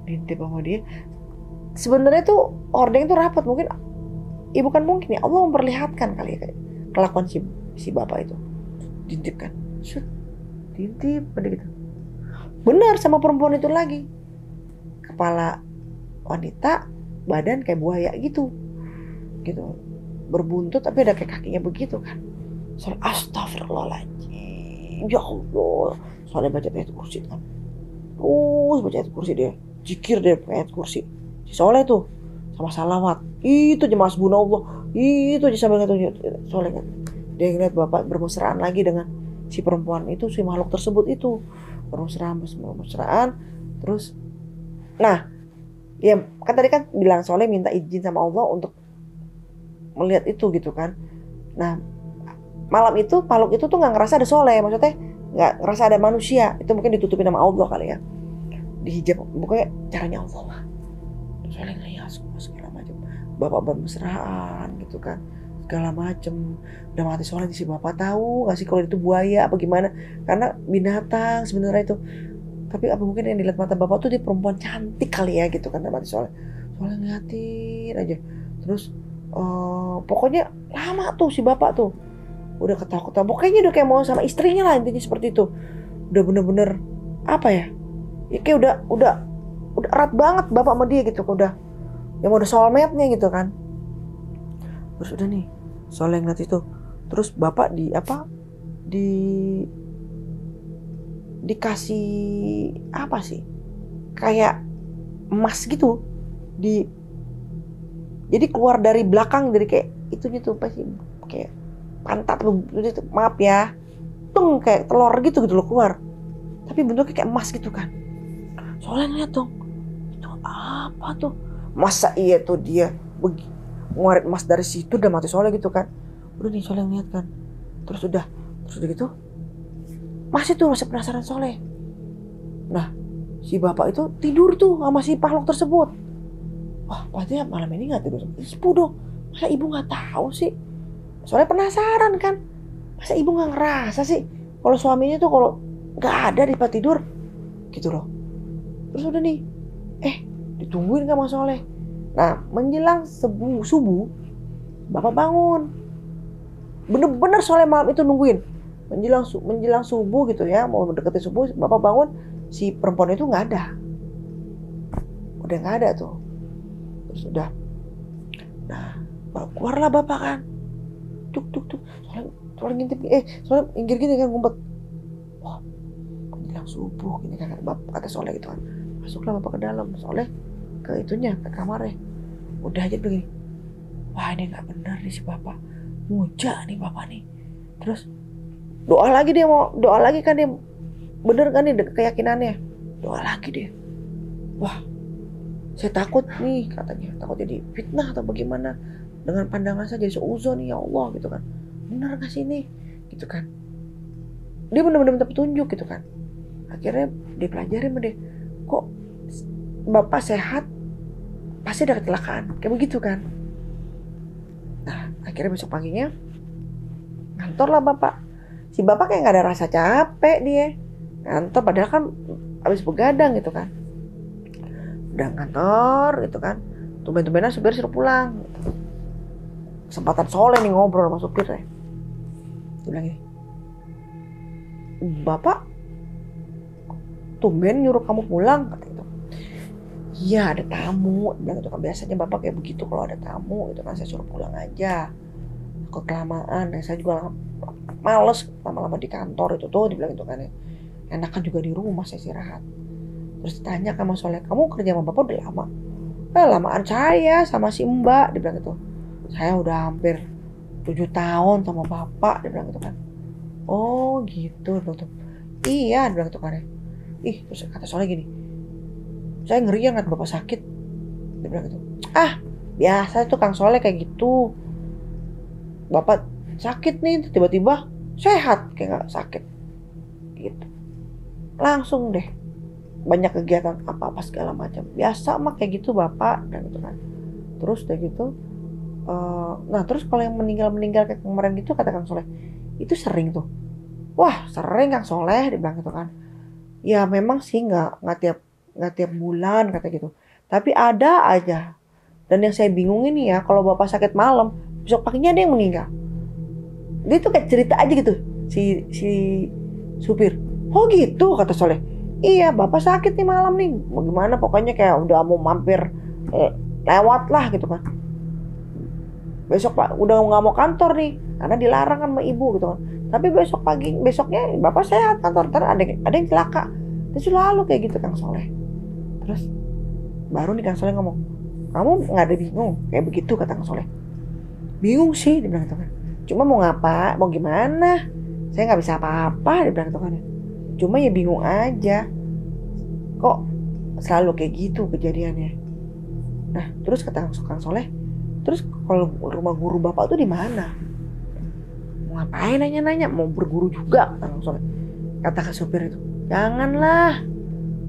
diintip sama dia. Sebenarnya tuh ordeng tuh rapat, mungkin bukan mungkin ya, Allah memperlihatkan kali ya kelakuan si bapak itu. Diintip kan, diintip pada gitu. Benar sama perempuan itu lagi, kepala wanita, badan kayak buaya gitu, berbuntut tapi ada kayak kakinya begitu kan. Soalnya astagfirullahaladzim, ya Allah, soalnya baca ayat kursi kan, terus baca ayat kursi dia, zikir dia ayat kursi. Si Soleh tuh sama salawat, itu jemaah subhanallah, itu aja sambil ngeliat Soleh kan. Dia ngeliat bapak bermesraan lagi dengan si perempuan itu, si makhluk tersebut itu bermesraan. Terus nah ya kan tadi kan bilang Soleh minta izin sama Allah untuk melihat itu gitu kan. Nah malam itu makhluk itu tuh nggak ngerasa ada Soleh, maksudnya nggak ngerasa ada manusia, itu mungkin ditutupin sama Allah kali ya, dihijab, pokoknya caranya Allah lah. Soleh ngeliat segala macam, bapak bermesraan gitu kan, segala macem. Udah mati Soleh, si bapak tahu nggak sih kalau itu buaya apa gimana, karena binatang sebenarnya itu. Tapi apa mungkin yang dilihat mata bapak tuh dia perempuan cantik kali ya gitu kan, udah mati Soleh. Soleh ngeliatin aja. Terus pokoknya lama tuh si bapak tuh udah ketawa-ketawa, pokoknya udah kayak mau sama istrinya lah, intinya seperti itu. Udah bener-bener apa ya kayak udah erat banget bapak sama dia gitu, udah yang udah soulmate-nya gitu kan. Terus udah nih Soleh ngeliat itu, terus bapak dikasih apa sih? Kayak emas gitu. Jadi keluar dari belakang, dari kayak itunya tuh pasti kayak pantat lu, maaf ya. Tung kayak telur gitu loh keluar. Tapi bentuknya kayak emas gitu kan. Soalnya ngeliat dong, itu apa tuh? Masa iya tuh dia ngeluarin emas dari situ udah mati Soleh gitu kan. Udah nih Soleh ngeliat kan. Terus udah gitu masih penasaran Soleh. Nah si bapak itu tidur tuh sama si Pahlok tersebut. Wah berarti malam ini gak tidur sama ibu dong. Masa ibu gak tahu sih? Soalnya penasaran kan. Masa ibu gak ngerasa sih kalau suaminya tuh kalau gak ada di tempat tidur gitu loh. Terus udah nih ditungguin sama Soleh. Nah menjelang subuh bapak bangun. Bener-bener Soleh malam itu nungguin. Menjelang subuh gitu ya, mau mendekati subuh, bapak bangun, si perempuan itu nggak ada. Udah nggak ada tuh. Terus udah. Nah keluarlah bapak kan. Tuk. Soalnya ngintip, soalnya inggir gini kan ngumpet. Wah menjelang subuh gini kan kata Soleh gitu kan. Masuklah bapak ke dalam. Soleh ke itunya, ke kamarnya. Udah aja begini. Wah ini nggak benar nih si bapak. Muja nih bapak nih. Terus doa lagi kan dia. Bener kan nih keyakinannya. Doa lagi dia. Wah saya takut nih katanya. Takut jadi fitnah atau bagaimana. Dengan pandangan saya jadi seuzon nih ya Allah gitu kan. Bener gak sih ini gitu kan. Dia bener-bener minta petunjuk gitu kan. Akhirnya dia pelajari sama dia. Kok bapak sehat pasti ada kecelakaan. Kayak begitu kan. Nah akhirnya besok paginya ngantor lah bapak. Si bapak kayak gak ada rasa capek dia. Ngantor padahal kan habis begadang gitu kan. Udah ngantor gitu kan. Tumben-tumbenan supir suruh pulang. Kesempatan Soleh nih ngobrol sama supir deh. Dia bilang gini. Bapak tumben nyuruh kamu pulang kata gitu. Iya ada tamu. Dia bilang gitu kan. Biasanya bapak kayak begitu kalau ada tamu gitu kan. Saya suruh pulang aja. Kok kelamaan. Dan saya juga males lama-lama di kantor itu tuh. Dia bilang gitu kan ya. Enakan juga di rumah saya istirahat. Terus tanya sama Soleh, kamu kerja sama bapak udah lama? Lamaan saya sama si Mbak, dia bilang gitu. Saya udah hampir 7 tahun sama bapak, dia bilang gitu kan. Oh gitu, dia bilang gitu. Iya, dia bilang gitu kan ya. Terus kata Soleh gini, saya ngeri ya ngeliat bapak sakit, dia bilang gitu. Biasa tuh Kang Soleh kayak gitu. Bapak sakit nih, tiba-tiba sehat kayak gak sakit, gitu. Langsung deh banyak kegiatan apa-apa segala macam. Biasa mah kayak gitu bapak dan gitu kan. Terus udah gitu nah terus kalau yang meninggal kayak kemarin gitu kata Kang Soleh itu sering tuh. Wah sering Kang Soleh dibilang gitu kan. Ya memang sih nggak tiap bulan kata gitu. Tapi ada aja. Dan yang saya bingung ini ya kalau bapak sakit malam besok paginya ada yang meninggal. Dia tuh kayak cerita aja gitu si supir. Oh gitu kata Soleh. Iya bapak sakit nih malam nih. Bagaimana pokoknya kayak udah mau mampir lewat lah gitu kan. Besok pak udah nggak mau kantor nih karena dilarang kan sama ibu gitu kan. Tapi besoknya bapak sehat kantor. Ntar ada yang celaka. Terus selalu kayak gitu Kang Soleh. Terus baru nih Kang Soleh ngomong, kamu nggak ada bingung kayak begitu kata Kang Soleh. Bingung sih dia bilang gitu kan. Cuma mau gimana? Saya nggak bisa apa-apa dia bilang gitu kan. Cuma ya bingung aja. Kok selalu kayak gitu kejadiannya. Nah, terus kata Kang Soleh, terus kalau rumah guru bapak tuh di mana? Mau ngapain nanya-nanya? Mau berguru juga kata Kang Soleh. Kata ke supir itu, janganlah.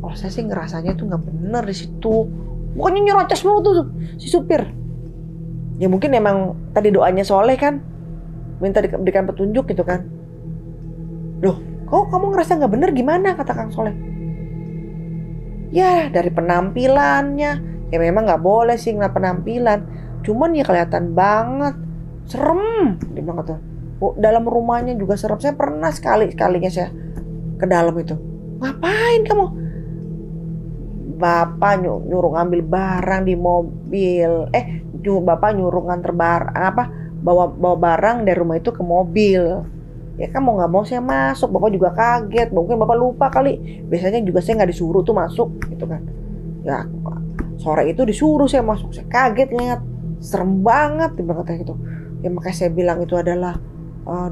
Oh, saya sih ngerasanya tuh nggak bener di situ. Pokoknya nyerocos mulu tuh si supir. Ya mungkin emang tadi doanya Soleh kan, minta diberikan petunjuk gitu kan. Loh, kok kamu ngerasa nggak bener gimana kata Kang Soleh? Ya dari penampilannya, ya memang nggak boleh sih ngeliat penampilan. Cuman ya kelihatan banget serem. Dia bilang kata, dalam rumahnya juga serem. Saya pernah sekalinya saya ke dalam itu. Ngapain kamu? Bapak nyuruh ngambil barang di mobil. Bapak nyuruh nganter bawa barang dari rumah itu ke mobil. Ya kan mau nggak mau saya masuk, bapak juga kaget, mungkin bapak lupa kali. Biasanya juga saya nggak disuruh tuh masuk gitu kan. Ya sore itu disuruh saya masuk, saya kaget lihat, serem banget dibilang kayak gitu. Ya makanya saya bilang itu adalah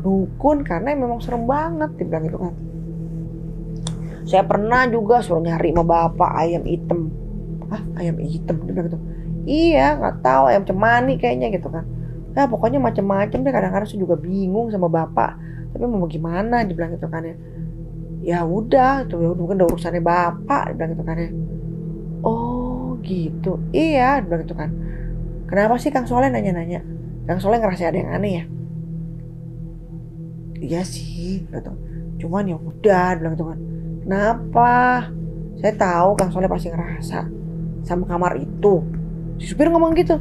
dukun karena memang serem banget dibilang gitu kan. Saya pernah juga suruh nyari sama bapak ayam hitam. Ah, ayam hitam dia bilang gitu. Iya, nggak tahu ayam cemani kayaknya gitu kan. Nah, pokoknya macam-macam deh, kadang-kadang saya juga bingung sama bapak. Tapi mau gimana dibilang gitu kan ya. Ya udah, itu mungkin udah urusannya bapak dibilang gitu kan ya. Oh, gitu. Iya, dibilang gitu kan. Kenapa sih Kang Soleh nanya-nanya? Kang Soleh ngerasa ada yang aneh ya? Iya sih, gitu. Cuman ya udah, bilang gitu kan. Kenapa? Saya tahu Kang Soleh pasti ngerasa sama kamar itu. Si supir ngomong gitu.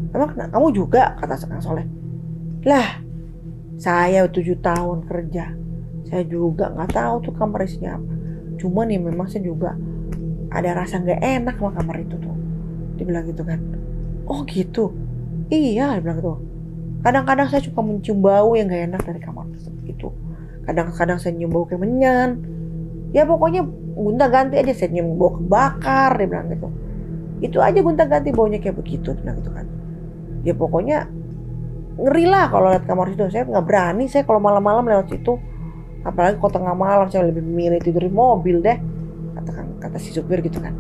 Emang kamu juga, kata Kang Soleh. Lah, saya 7 tahun kerja. Saya juga nggak tahu tuh kamar isinya apa. Cuman ya memang saya juga ada rasa nggak enak sama kamar itu tuh. Dia bilang gitu kan. Oh gitu. Iya, dia bilang gitu. Kadang-kadang saya suka mencium bau yang gak enak dari kamar itu. Kadang-kadang saya nyium bau kemenyan. Ya pokoknya gonta-ganti aja, saya nyium bau kebakar, dia bilang gitu. Itu aja gonta-ganti baunya kayak begitu, dia bilang gitu kan. Ya pokoknya ngeri lah kalau lihat kamar itu. Saya nggak berani, saya kalau malam-malam lewat situ. Apalagi kalau tengah malam, saya lebih memilih tidur di mobil deh. Kata si supir gitu kan.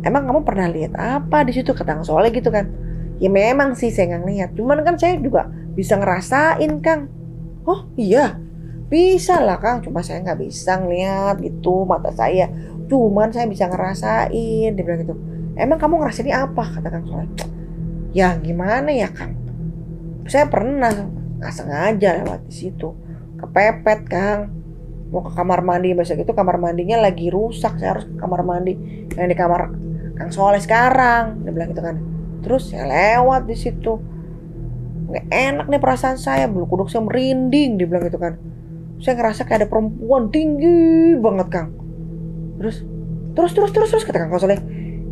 Emang kamu pernah lihat apa di situ, kata Kang Soleh gitu kan. Ya memang sih saya nggak lihat, cuman kan saya juga bisa ngerasain Kang. Oh iya, bisa lah Kang, cuma saya nggak bisa ngeliat gitu mata saya. Cuman saya bisa ngerasain, dia bilang gitu. Emang kamu ngerasain apa, kata Kang Soleh. Ya gimana ya Kang, saya pernah nggak sengaja lewat di situ, kepepet Kang. Mau ke kamar mandi, biasa gitu kamar mandinya lagi rusak, saya harus ke kamar mandi yang di kamar Kang Soleh sekarang, dia bilang gitu kan. Terus saya lewat di situ, nggak enak nih perasaan saya, bulu kuduk saya merinding, dia bilang gitu kan. Saya ngerasa kayak ada perempuan tinggi banget Kang. Terus kata Kang Soleh.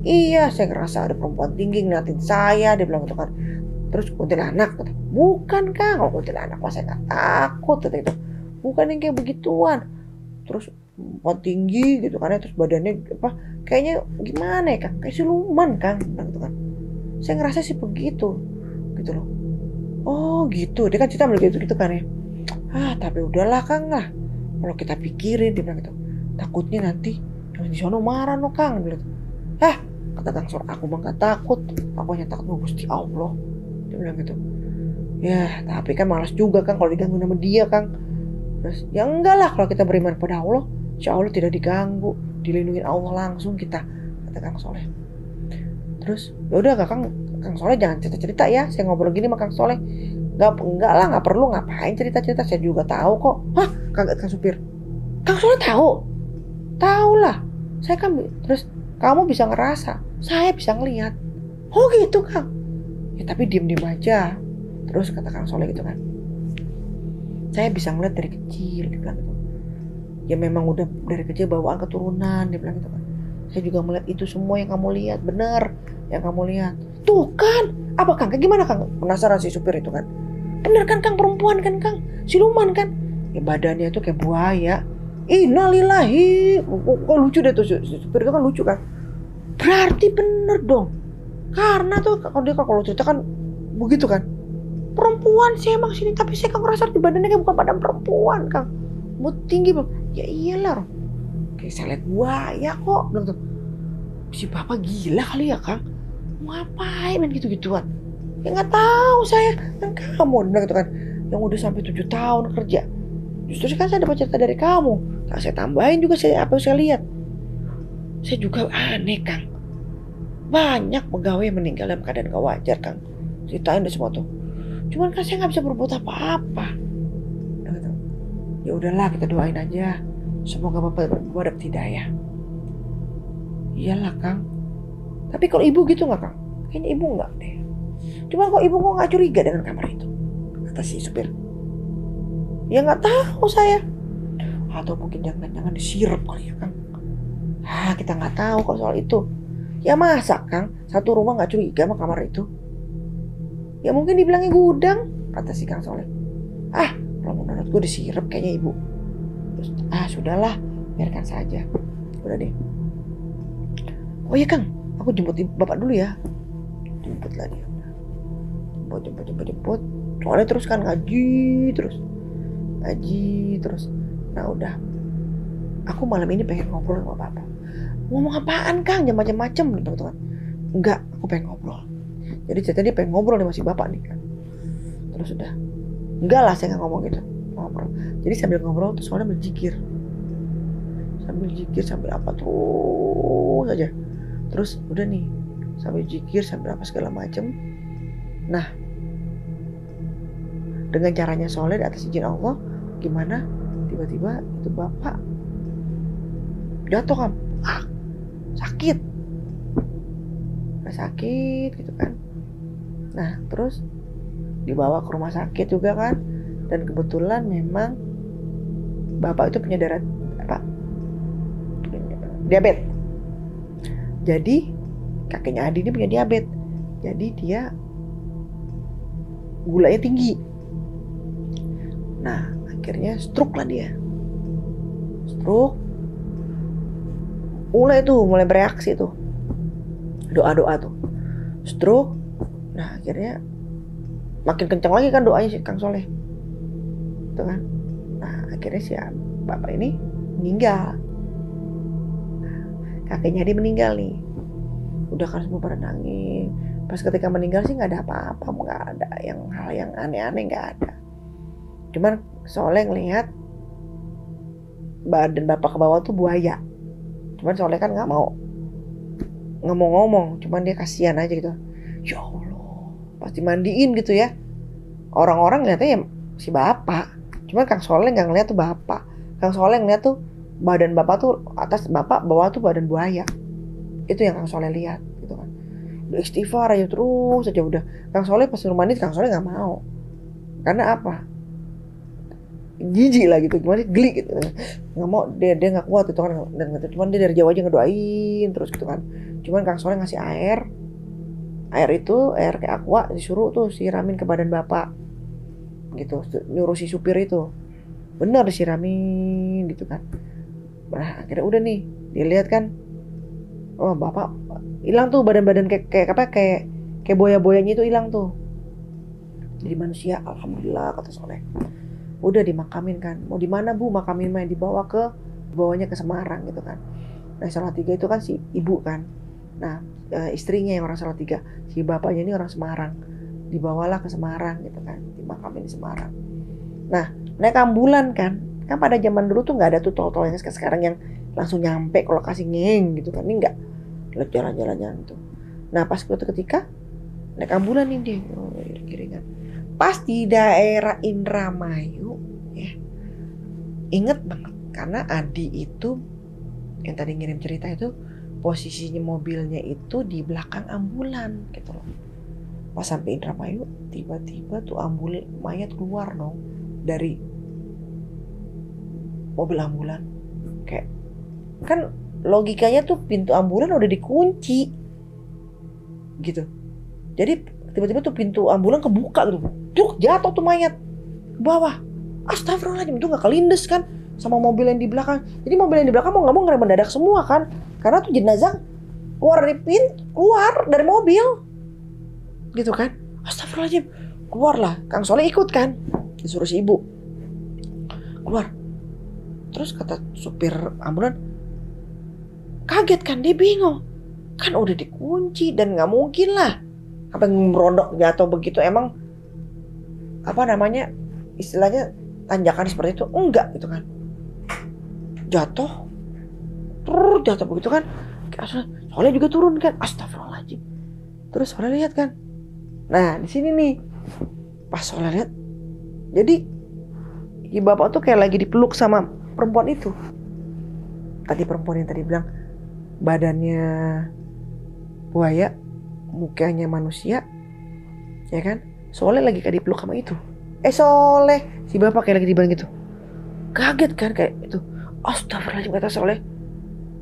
Iya, saya ngerasa ada perempuan tinggi ngeliatin saya, dia bilang gitu kan. Terus kuntilanak, kata. Bukan Kang, kalau kuntilanak mah saya nggak takut, kata itu. Bukan yang kayak begituan. Terus perempuan tinggi gitu kan, terus badannya apa? Kayaknya gimana ya Kang? Kayak siluman Kang, bilang gitu kan. Saya ngerasa sih begitu, gitu loh. Oh gitu, dia kan cerita begitu gitu kan ya. Ah tapi udahlah Kang lah, kalau kita pikirin, dia bilang gitu. Takutnya nanti yang di sono marah no Kang, dia bilang. Hah, kata Kang Soleh, aku mah gak takut, aku hanya takut sama Gusti Allah, dia bilang gitu. Ya tapi kan malas juga Kang kalau diganggu sama dia Kang. Terus ya enggak lah, kalau kita beriman pada Allah, insya Allah tidak diganggu, dilindungi Allah langsung kita, kata Kang Soleh. Terus ya udah Kang Soleh jangan cerita-cerita ya, saya ngobrol gini sama Kang Soleh. Enggak lah, nggak perlu, ngapain cerita-cerita, saya juga tahu kok. Hah, Kang supir, Kang Soleh tahu? Tahu lah, saya kan. Terus kamu bisa ngerasa, saya bisa ngelihat. Oh gitu Kang. Ya tapi diem-diem aja. Terus kata Kang Soleh gitu kan. Saya bisa ngeliat dari kecil, dia bilang gitu. Ya memang udah dari kecil bawaan keturunan, dia bilang gitu kan. Saya juga melihat itu semua yang kamu lihat, benar yang kamu lihat. Tuh kan, apa Kang? Kayak gimana Kang? Penasaran si supir itu kan. Bener kan Kang, perempuan kan Kang, siluman kan? Ya badannya itu kayak buaya. Innalillahi, kok lucu deh tuh si supir itu kan, lucu kan? Berarti bener dong. Karena tuh kalau cerita kan begitu kan. Perempuan sih emang sini, tapi saya kan ngerasa di badannya kayak bukan badan perempuan Kang. Mau tinggi belum? Ya iyalah. Kayak saya lihat buaya kok, bilang tuh. Si bapak gila kali ya Kang. Mau ngapain main gitu-gituan? Ya nggak tahu saya. Kan kamu bilang gitu kan, yang udah sampai 7 tahun kerja. Justru kan saya dapat cerita dari kamu. Nah, saya tambahin juga apa yang saya lihat. Saya juga aneh Kang. Banyak pegawai yang meninggal dalam keadaan gak wajar Kang. Ceritain deh semua tuh. Cuman kan saya nggak bisa berbuat apa-apa. Ya udahlah, kita doain aja. Semoga bapak dapat hidayah. Iyalah Kang. Tapi kalau ibu gitu nggak Kang? Kayaknya ibu nggak deh. Cuma kok ibu kok nggak curiga dengan kamar itu? Kata si supir. Ya nggak tahu saya. Atau mungkin jangan-jangan disirup kali ya Kang. Ah kita nggak tahu kok soal itu. Ya masa Kang satu rumah nggak curiga sama kamar itu? Ya mungkin dibilangnya gudang, kata si Kang Soleh. Kalau menurut gue disirep kayaknya ibu. Terus sudahlah, biarkan saja. Udah deh. Oh iya Kang, aku jemput bapak dulu ya. Jemput lah dia. Jemput. Soalnya terus kan ngaji terus. Nah udah, aku malam ini pengen ngobrol sama bapak. Ngomong apaan Kang? Jam macam-macam gitu kan. Enggak, aku pengen ngobrol. Jadi ceritanya dia pengen ngobrol nih masih bapak nih kan. Terus udah, enggak lah saya nggak ngomong gitu, ngobrol. Jadi sambil ngobrol tuh soalnya berzikir, sambil apa terus aja. Terus udah nih, sambil zikir sambil apa segala macem. Nah, dengan caranya soleh di atas izin Allah, gimana tiba-tiba itu bapak jatuh kan, sakit gitu kan. Nah terus dibawa ke rumah sakit juga kan, dan kebetulan memang bapak itu punya diabetes. Jadi kakeknya Adi ini punya diabetes, jadi dia gulanya tinggi. Nah akhirnya stroke lah dia. Mulai bereaksi tuh, doa tuh stroke. Nah akhirnya makin kencang lagi kan doanya si Kang Soleh itu kan. Nah akhirnya si bapak ini meninggal. Kakeknya dia meninggal nih. Udah kan semua pada nangis. Pas ketika meninggal sih nggak ada apa-apa, nggak ada hal yang aneh-aneh, nggak ada. Cuman Soleh ngelihat badan bapak ke bawah tuh buaya. Cuman Soleh kan nggak mau ngomong, cuman dia kasihan aja gitu. Ya Allah, pasti mandiin gitu ya. Orang-orang ngeliatnya ya si bapak. Cuman Kang Soleh nggak ngeliat tuh bapak. Kang Soleh ngeliat tuh badan bapak tuh atas bapak, bawah tuh badan buaya. Itu yang Kang Soleh lihat gitu kan. Udah istighfar aja terus aja udah. Kang Soleh pas suruh mandi, Kang Soleh nggak mau. Karena apa? Jijik lah gitu, gimana geli gitu, nggak mau, dia nggak kuat gitu kan. Dan cuman dia dari jauh aja ngedoain terus gitu kan. Cuman Kang Soleh ngasih air kayak aqua, disuruh tuh siramin ke badan bapak gitu, nyuruh si supir itu, bener disiramin gitu kan. Nah akhirnya udah nih, dilihat kan, oh bapak hilang tuh badan kayak boya-boyanya itu hilang tuh, jadi manusia. Alhamdulillah kata Soleh. Udah dimakamin kan, mau di mana Bu makamin, main dibawanya ke Semarang gitu kan. Nah Salatiga itu kan si ibu kan, nah istrinya yang orang Salatiga, si bapaknya ini orang Semarang, dibawalah ke Semarang gitu kan, dimakamin di Semarang. Nah naik ambulan kan pada zaman dulu tuh nggak ada tuh tol yang sekarang yang langsung nyampe ke lokasi ngeng gitu kan, ini nggak, jalan-jalan tuh. Nah pas ketika naik ambulan nih dia, iring-iringan pas di daerah Indramayu ya, inget banget karena Adi itu yang tadi ngirim cerita itu posisinya mobilnya itu di belakang ambulan gitu loh. Pas sampai Indramayu tiba-tiba tuh mayat keluar dong dari mobil ambulan. Kayak kan logikanya tuh pintu ambulan udah dikunci gitu, jadi tiba-tiba tuh pintu ambulan kebuka gitu, jatuh tuh mayat ke bawah. Astagfirullahaladzim, itu nggak kelindes kan sama mobil yang di belakang. Jadi mobil yang di belakang mau nggak mau ngerem mendadak semua kan, karena tuh jenazah keluar dari mobil gitu kan. Astagfirullahaladzim, keluarlah. Kang Soleh ikut kan, disuruh si ibu keluar. Terus kata supir ambulan kaget kan, dia bingung kan udah dikunci dan nggak mungkin lah apa yang merondok jatuh begitu. Emang apa namanya istilahnya tanjakan seperti itu enggak gitu kan, jatuh begitu kan. Soalnya juga turun kan, astagfirullahaladzim. Terus Soleh lihat kan, nah di sini nih pas Soleh lihat, jadi ibu bapak tuh kayak lagi dipeluk sama perempuan itu tadi, perempuan yang tadi bilang badannya buaya mukanya manusia ya kan. Soleh lagi kayak dipeluk sama itu. Soleh si bapak kayak lagi dibilang gitu, kaget kan kayak itu. Astagfirullahaladzim kata Soleh.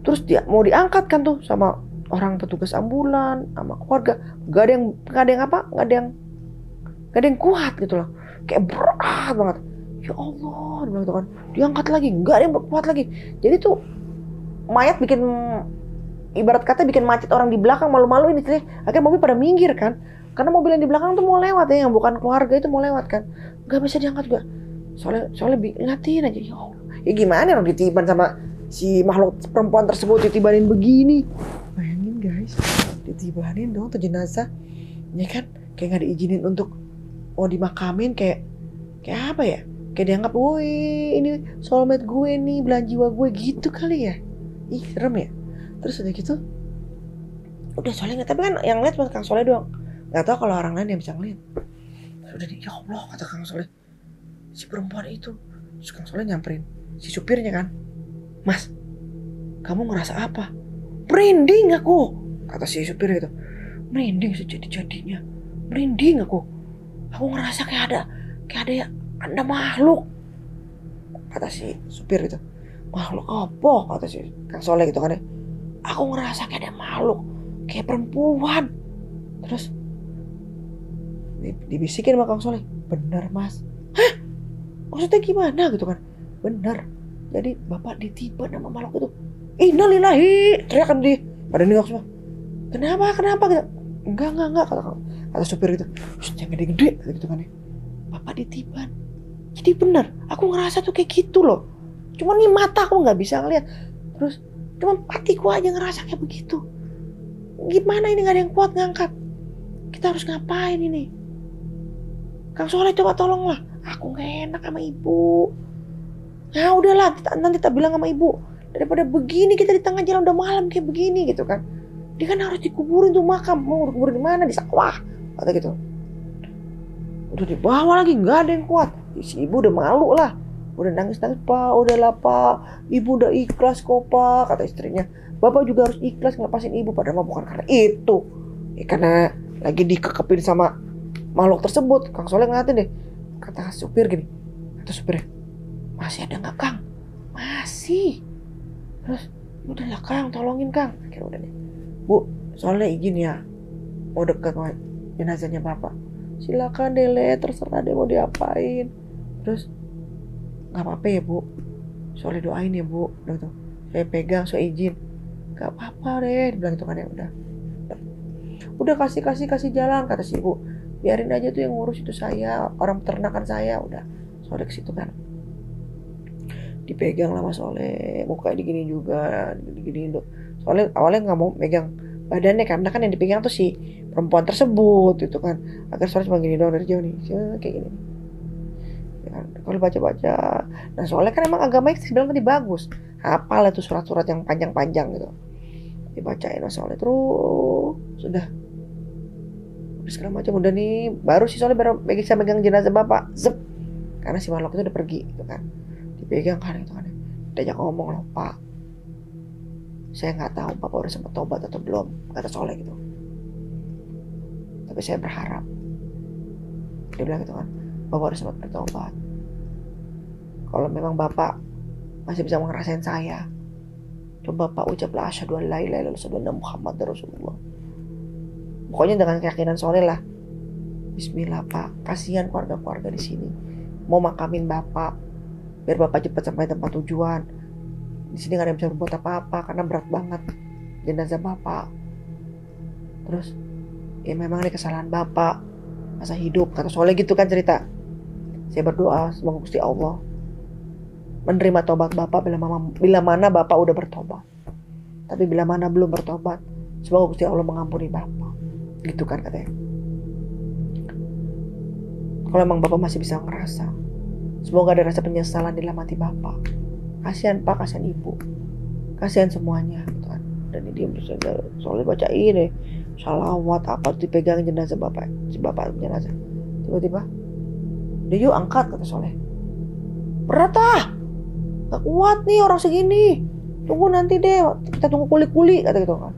Terus dia mau diangkat kan tuh sama orang petugas ambulan sama keluarga, gak ada yang kuat gitu loh. kayak berat banget. Ya Allah, dia bilang gitu kan. Diangkat lagi, enggak ada yang kuat lagi. Jadi tuh mayat bikin, ibarat kata bikin macet orang di belakang, malu-maluin istilahnya. Akhirnya mobil pada minggir kan. Karena mobil yang di belakang tuh mau lewat ya, yang bukan keluarga itu mau lewat kan. Enggak bisa diangkat juga. Soalnya ngatiin aja, ya Allah. Ya gimana orang ditiban sama si makhluk perempuan tersebut, ditibanin begini. Bayangin guys, ditibanin dong tuh jenazah. Ya kan, kayak gak diizinin untuk dimakamin, kayak apa ya? Kayak dianggap, woi ini soulmate gue nih, belahan jiwa gue gitu kali ya. Ih serem ya. Terus udah gitu, udah Soleh nggak, tapi kan yang lihat cuma Kang Soleh doang. Nggak tahu kalau orang lain yang bisa ngeliat. Udah nih, ya Allah kata Kang Soleh, si perempuan itu. Terus Kang Soleh nyamperin si supirnya kan, Mas, kamu ngerasa apa? Merinding aku, kata si supir itu. Merinding sejadi-jadinya, merinding aku ngerasa kayak ada makhluk, kata si supir itu. Makhluk apa, kata si Kang Soleh gitu kan ya. Aku ngerasa kayak ada makhluk, kayak perempuan. Terus dibisikin sama Kang Soleh, bener Mas. Hah? Maksudnya gimana gitu kan? Bener, jadi bapak ditiban sama makhluk itu. Innalillahi, teriakan dia. Pada nengok semua. Kenapa gitu? Enggak, kata supir itu. Jangan gede-gede gitu kan ya. Bapak ditiban. Jadi bener, aku ngerasa tuh kayak gitu loh. Cuma nih mata aku nggak bisa ngeliat. Terus cuma hatiku aja ngerasa kayak begitu. Gimana ini, nggak ada yang kuat ngangkat. Kita harus ngapain ini? Kang Soleh coba tolonglah. Aku nggak enak sama ibu. Nah udahlah, nanti tak bilang sama ibu. Daripada begini kita di tengah jalan udah malam kayak begini gitu kan. Dia kan harus dikuburin tuh makam. Mau dikuburin di mana? Di sawah, kata gitu. Udah dibawa lagi, nggak ada yang kuat. Si ibu udah malu lah. Udah nangis, Pak, udahlah Pak, ibu udah ikhlas kok Pak, kata istrinya. Bapak juga harus ikhlas ngelepasin ibu, padahal bukan karena itu. Ya karena lagi dikekepin sama makhluk tersebut. Kang Soleh ngeliatin deh. Kata supir gini, kata supirnya, masih ada nggak Kang? Masih. Terus, udahlah Kang, tolongin Kang. Akhirnya udah nih. Bu, soalnya izin ya, mau dekat sama jenazahnya Bapak. Silakan deh, terserah deh mau diapain. Terus, nggak apa-apa ya Bu, soalnya doain ya Bu, gitu. Saya pegang, saya izin. Nggak apa-apa deh, dibilang gitu kan ya. Udah kasih jalan, kata si ibu. Biarin aja tuh yang ngurus itu saya, orang peternakan saya. Udah, Soleh ke situ kan. Dipegang lah Mas Soleh, muka digini juga, digini tuh. Soalnya awalnya nggak mau megang badannya karena kan yang dipegang tuh si perempuan tersebut gitu kan. Agar Soleh cuma gini doang dari jauh nih, kayak gini. Ya, kalau baca-baca, nah soalnya kan emang agamanya bilang tadi bagus, hafal itu surat-surat yang panjang-panjang gitu, dibacain soalnya terus sudah segala macam. Udah nih baru sih soalnya baru bisa megang jenazah bapak, zep, karena si makhluk itu udah pergi gitu kan, dipegang kan itu kan, diajak ngomong loh Pak, saya nggak tahu bapak udah sempat tobat atau belum, kata Soleh gitu, tapi saya berharap, dia bilang gitu kan, bapak udah sempat bertobat. Kalau memang bapak masih bisa ngerasain saya, coba Pak ucaplah asyhadu an la ilaha illallah wa asyhadu anna Muhammadar Rasulullah. Pokoknya dengan keyakinan Soleh lah. Bismillah Pak, kasihan keluarga-keluarga di sini. Mau makamin bapak, biar bapak cepat sampai tempat tujuan. Di sini nggak ada yang bisa berbuat apa-apa karena berat banget jenazah bapak. Terus, ya memang ini kesalahan bapak, masa hidup, kata Soleh gitu kan cerita. Saya berdoa semoga Gusti Allah menerima tobat bapak bila mana bapak udah bertobat. Tapi bila mana belum bertobat, semoga Gusti Allah mengampuni bapak. Gitu kan katanya. Kalau emang bapak masih bisa ngerasa, semoga ada rasa penyesalan di dalam hati bapak. Kasihan Pak, kasihan ibu, kasihan semuanya gitu kan. Dan dia soalnya bacain deh salawat apa dipegang jenazah bapak, si bapak jenazah. Tiba-tiba, "Udah yuk angkat," kata Soleh. "Berat ah, gak kuat nih orang segini. Tunggu nanti deh, kita tunggu kuli-kuli," kata gitu kan.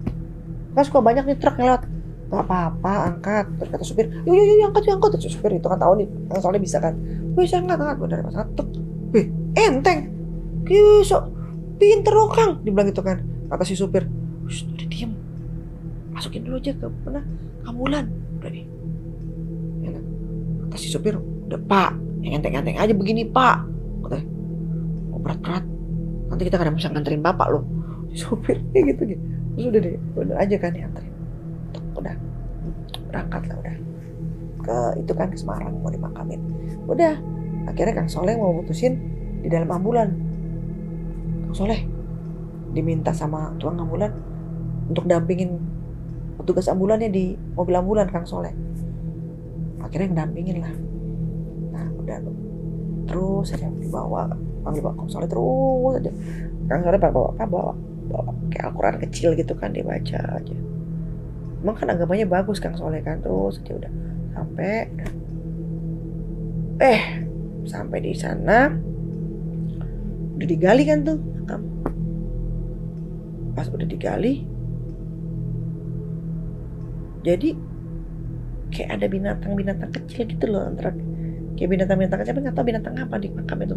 Kan suka banyak nih truk yang lewat. "Gak apa-apa, angkat." Terus kata supir, yuk angkat. Terus supir itu kan tahu nih, kan soalnya bisa kan. Wih, saya angkat. Bener pas angkat, enteng. Kisok, pinter loh Kang, dibilang gitu kan. Kata si supir, udah diem, masukin dulu aja ke mana, kambulan. Udah nih. Kata si supir, Udah Pak, yang enteng-enteng aja begini Pak. Katanya, oh berat-berat. Nanti kita kadang bisa nganterin Bapak loh. Sopirnya gitu. Terus udah deh, bener aja kan dianterin. Udah, berangkat lah udah. Ke itu kan ke Semarang mau dimakamin. Udah, akhirnya Kang Soleh mau mutusin di dalam ambulan. Kang Soleh diminta sama tukang ambulan untuk dampingin petugas ambulannya di mobil ambulan Kang Soleh. Akhirnya ngedampingin lah. Nah udah terus aja dibawa, panggil Kang Soleh terus aja. Kang Soleh bawa kayak Al-Quran kecil gitu kan dibaca aja. Emang kan agamanya bagus Kang Soleh kan, terus aja udah sampai di sana udah digali kan tuh. Pas udah digali, jadi kayak ada binatang-binatang kecil gitu loh, antara kayak binatang-binatang kecil, tapi nggak tahu binatang apa di makam itu.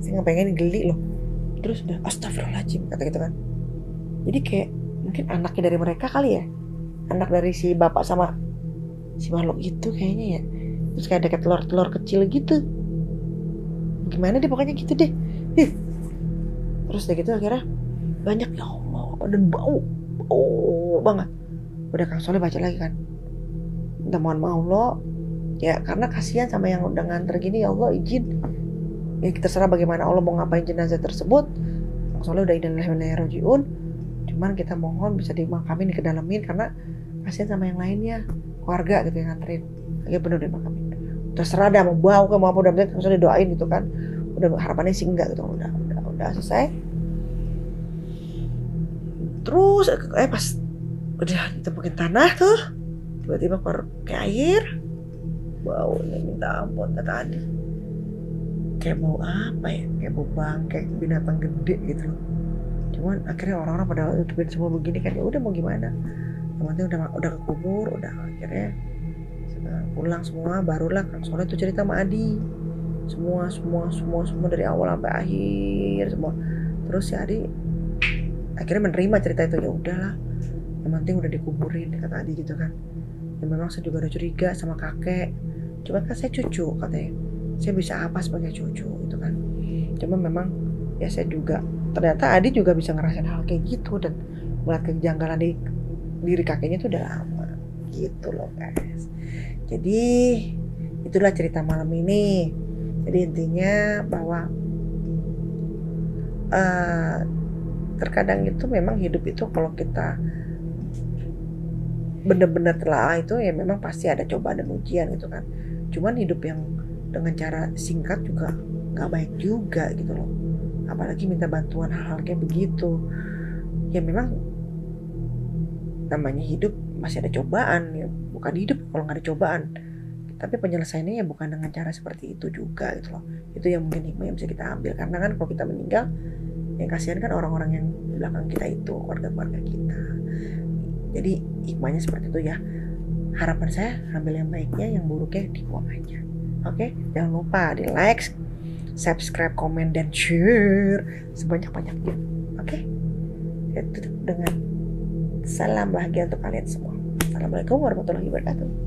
Saya nggak pengen geli loh. Terus udah astagfirullahaladzim kata gitu kan. Jadi kayak mungkin anaknya dari mereka kali ya, anak dari si bapak sama si makhluk itu kayaknya ya. Terus kayak ada telur-telur kecil gitu. Gimana deh pokoknya gitu deh. Terus udah gitu akhirnya banyak, ya Allah, dan bau banget. Udah Kang Soleh baca lagi kan, minta mohon maaf lo ya, karena kasihan sama yang udah nganter gini, ya Allah izin ya, kita terserah bagaimana Allah mau ngapain jenazah tersebut. Kang Soleh udah innalillahi wa inna ilaihi rajiun, cuman kita mohon bisa dimakamin, dikedalamin, karena kasihan sama yang lainnya, keluarga gitu yang nganterin. Ya bener dimakamin, terserah dah mau bau ke mau apa, udah Kang Soleh doain gitu kan. Udah harapannya sih enggak gitu. Udah selesai. Terus pas udah ditemukan tanah tuh, tiba-tiba keluar kayak air, baunya minta ampun kata Adi. Kayak bau apa ya, kayak bau bangkai binatang gede gitu loh. Cuman akhirnya orang-orang pada nutupin semua begini kan, ya udah mau gimana, yang penting udah kekubur. Udah akhirnya pulang semua, barulah Kang Soleh tuh cerita sama Adi semua dari awal sampai akhir semua. Terus si Adi akhirnya menerima cerita itu, ya udahlah, yang penting udah dikuburin kata Adi gitu kan. Ya memang saya juga udah curiga sama kakek, cuma kan saya cucu katanya, saya bisa apa sebagai cucu gitu kan. Cuma memang ya saya juga, ternyata Adi juga bisa ngerasain hal kayak gitu dan melihat kejanggalan di diri kakeknya itu udah lama gitu loh guys. Jadi itulah cerita malam ini. Jadi intinya bahwa terkadang itu memang hidup itu kalau kita benar-benar telah itu ya memang pasti ada cobaan dan ujian gitu kan. Cuman hidup yang dengan cara singkat juga nggak baik juga gitu loh. Apalagi minta bantuan hal-hal kayak begitu. Ya memang namanya hidup masih ada cobaan ya, bukan hidup kalau nggak ada cobaan. Tapi penyelesaiannya ya bukan dengan cara seperti itu juga gitu loh. Itu yang mungkin hikmah yang bisa kita ambil, karena kan kalau kita meninggal yang kasihan kan orang-orang yang di belakang kita itu, keluarga-keluarga kita. Jadi hikmahnya seperti itu ya. Harapan saya ambil yang baiknya, yang buruknya dibuang aja. Oke, jangan lupa di like, subscribe, komen, dan share sebanyak-banyaknya. Oke, saya tutup dengan salam bahagia untuk kalian semua. Assalamualaikum warahmatullahi wabarakatuh.